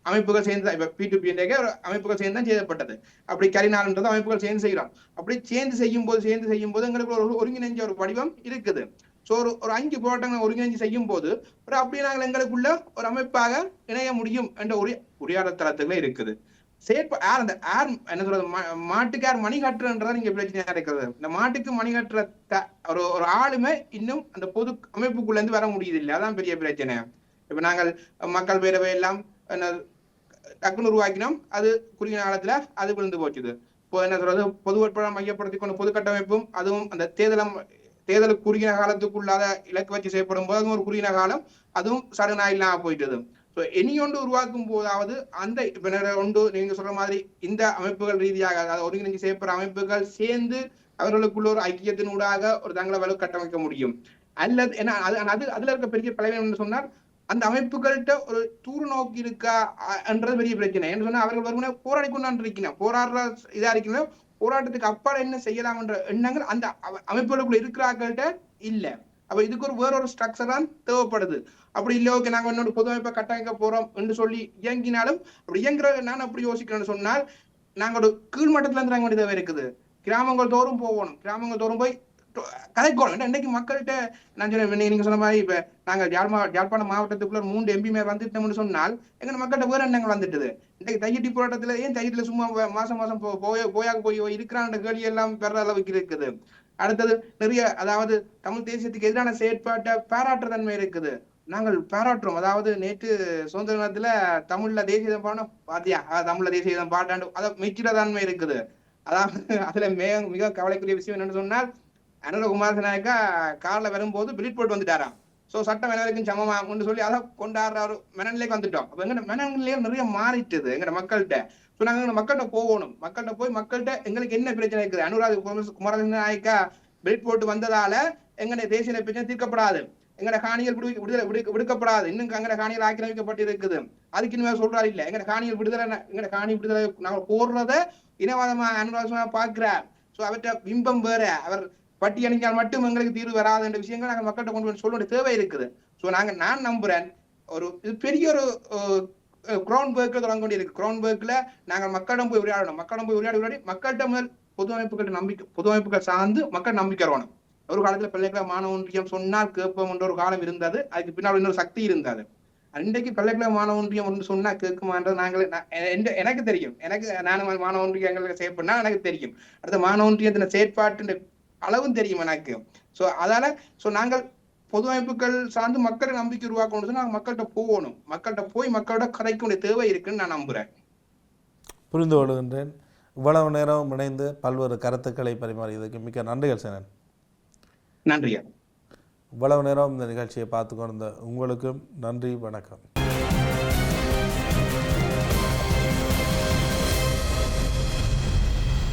அமைப்புகள் சேர்ந்து இப்ப P2P ஒரு அமைப்புகள் சேர்ந்து தான் செய்யப்பட்டது. அப்படி கரிநாள்ன்றது அமைப்புகள் சேர்ந்து செய்யறோம். அப்படி சேர்ந்து செய்யும் போது எங்களுக்கு ஒரு ஒருங்கிணைஞ்ச ஒரு வடிவம் இருக்குது. சோ ஒரு 5 போராட்டங்களை ஒருங்கிணைஞ்சு செய்யும் போது அப்படியே நாங்கள் எங்களுக்குள்ள ஒரு அமைப்பாக இணைய முடியும் என்ற உரையாடல் தளத்துல இருக்குது. என்ன சொல்றது, மாட்டுக்கு யார் மணி கட்டுறன்றதா நீங்க பிரச்சனையா இருக்கிறது. இந்த மாட்டுக்கு மணி கட்டுற ஒரு ஆளுமே இன்னும் அந்த பொது அமைப்புக்குள்ள இருந்து வர முடியுது இல்லை. அதான் பெரிய பிரச்சனை. இப்ப நாங்கள் மக்கள் பேரவை எல்லாம் டக்குன்னு உருவாக்கினோம், அது குறுகிய காலத்துல அது விழுந்து போச்சுது. இப்போ என்ன சொல்றது, பொது வேட்பாளர் மையப்படுத்திக் கொண்ட பொது கட்டமைப்பும் அதுவும் அந்த தேர்தலுக்கு குறுகிய காலத்துக்குள்ளாத இலக்கு வச்சு செய்யப்படும் போது அதுவும் ஒரு குறுகிய காலம், அதுவும் சடனா இல்லாம போயிட்டது. இனியொன்று உருவாக்கும் போதாவது அந்த ஒன்று நீங்க சொல்ற மாதிரி இந்த அமைப்புகள் ரீதியாக அதாவது ஒருங்கிணைஞ்சு செய்யப்படுற அமைப்புகள் சேர்ந்து அவர்களுக்குள்ள ஒரு ஐக்கியத்தினூடாக ஒரு தங்களை வலு கட்டமைக்க முடியும். அல்லது ஏன்னா அதுல இருக்க பெரிய பலவீனம் சொன்னால், அந்த அமைப்புகள்கிட்ட ஒரு தூர நோக்கி இருக்கா என்றது பெரிய பிரச்சனை. என்ன சொன்னா, அவர்கள் வருமான போராடி கொண்டாண்டு இருக்கணும், போராடுற இதா இருக்கணும், போராட்டத்துக்கு அப்பால் என்ன செய்யலாம் என்ற எண்ணங்கள் அந்த அமைப்புகளுக்குள்ள இருக்கிறார்கள்ட்ட இல்ல. அப்ப இதுக்கு வேறொரு ஸ்ட்ரக்சர் தான் தேவைப்படுது. அப்படி இல்லை, ஓகே நாங்க என்னோட பொது அமைப்பை கட்டமைக்க போறோம் என்று சொல்லி இயங்கினாலும் அப்படி இயங்குற நான் அப்படி யோசிக்கிறேன்னு சொன்னால், நாங்க ஒரு கீழ்மட்டத்துல இருந்து நாங்க தேவை இருக்குது. கிராமங்கள் தோறும் போகணும், கிராமங்கள் தோறும் போய் கதைக்கணும். இன்னைக்கு மக்கள்கிட்ட நான் சொன்னேன், நீங்க சொன்ன மாதிரி இப்ப நாங்க யாழ்ப்பாணம் மாவட்டத்துக்குள்ள 3 MP வந்துட்டோம்னு சொன்னால் எங்க மக்கள்கிட்ட வேற எண்ணங்கள் வந்துட்டுது. இன்னைக்கு தையட்டி போராட்டத்துல ஏன் தையட்டில சும்மா மாசம் போய் இருக்கிறான்ற கேள்வி எல்லாம் பெற அளவுக்கு இருக்குது. அடுத்தது நிறைய அதாவது தமிழ் தேசியத்துக்கு எதிரான செயற்பாட்டை பாராட்டுற தன்மை இருக்குது. நாங்கள் பாராட்டுறோம். அதாவது நேற்று சுதந்திர தினத்துல தமிழ்ல தேசிய பாடம் பாத்தியா, தமிழ்ல தேசிய பாட்டாண்டு அதை மெச்சிட தன்மை இருக்குது. அதாவது அதுல மிக கவலைக்குரிய விஷயம் என்னன்னு சொன்னால், அனுரகுமார் நாயக்கா கார்ல வரும்போது பிலிட் போட்டு வந்துட்டாராம். சோ சட்டம் எல்லாருக்கும் சமமாகும்னு சொல்லி அதை கொண்டாடுற ஒரு மனநிலைக்கு வந்துட்டோம். அப்ப எங்க மனநிலையே நிறைய மாறிட்டுது எங்க மக்கள்கிட்ட. சோ நாங்க மக்கள்கிட்ட போகணும், மக்கள்கிட்ட போய் மக்கள்கிட்ட எங்களுக்கு என்ன பிரச்சனை இருக்குது. அனுராக் குமாரநாயக்கா பிலிட் போட்டு வந்ததால எங்க தேசிய பிரச்சனை தீர்க்கப்படாது, எங்கட காணிகள் விடுக்கப்படாது, இன்னும் எங்கட காணிகள் ஆக்கிரமிக்கப்பட்டு இருக்குது. அதுக்கு இனிமே சொல்றாரு இல்ல, எங்கட காணிகள் விடுதலை, எங்கட காணி விடுதலை நாங்க போடுறத இனவாதமா அனுராதமா பாக்குறார். சோ அவற்றை பிம்பம் வேற, அவர் பட்டி அணிஞ்சால் மட்டும் எங்களுக்கு தீர்வு வராது என்ற விஷயங்கள் நாங்கள் மக்கள்கிட்ட கொண்டு வந்து சொல்ல வேண்டிய தேவை இருக்குது. சோ நான் நம்புறேன், இது பெரிய ஒரு கிரவுண்ட் ஒர்க்கில் தொடங்க வேண்டியிருக்கு. கிரவுண்ட் ஒர்க்கில் நாங்கள் மக்களிடம் போய் உரையாடணும். மக்களிடம் போய் உரையாடி மக்கள்கிட்ட முதல் பொது அமைப்புகள் சார்ந்து மக்கள் நம்பிக்கை வரணும். ஒரு காலத்தில் பல்கலைக்கழக மாணவ ஒன்றியம் சொன்னால் கேட்போம் என்ற ஒரு காலம் இருந்தது. அதுக்கு பின்னால் இன்னொரு சக்தி இருந்தது. இன்றைக்கு பல்கலைக்கழக மாணவ ஒன்றியம் ஒன்று சொன்னா கேட்குமான்றது எனக்கு தெரியும். நானும் மாணவ ஒன்றியங்களுக்கு செயற்படனா எனக்கு தெரியும். அடுத்த மாணவ ஒன்றியத்தின் செயற்பாட்டு அளவும் தெரியும் எனக்கு. ஸோ அதால நாங்கள் பொது அமைப்புகள் சார்ந்து மக்களை நம்பிக்கை உருவாக்கணும். நாங்கள் மக்கள்கிட்ட போகணும். மக்கள்கிட்ட போய் மக்களோட கதைக்க வேண்டிய தேவை இருக்குன்னு நான் நம்புறேன். புரிந்து கொள்கின்றேன். இவ்வளவு நேரம் இணைந்து பல்வேறு கருத்துக்களை பரிமாறியதுக்கு மிக்க நன்றிகள் சேனன். நன்றியா. இவ்வளவு நேரம் இந்த நிகழ்ச்சியை பார்த்து கொண்ட உங்களுக்கும் நன்றி, வணக்கம்.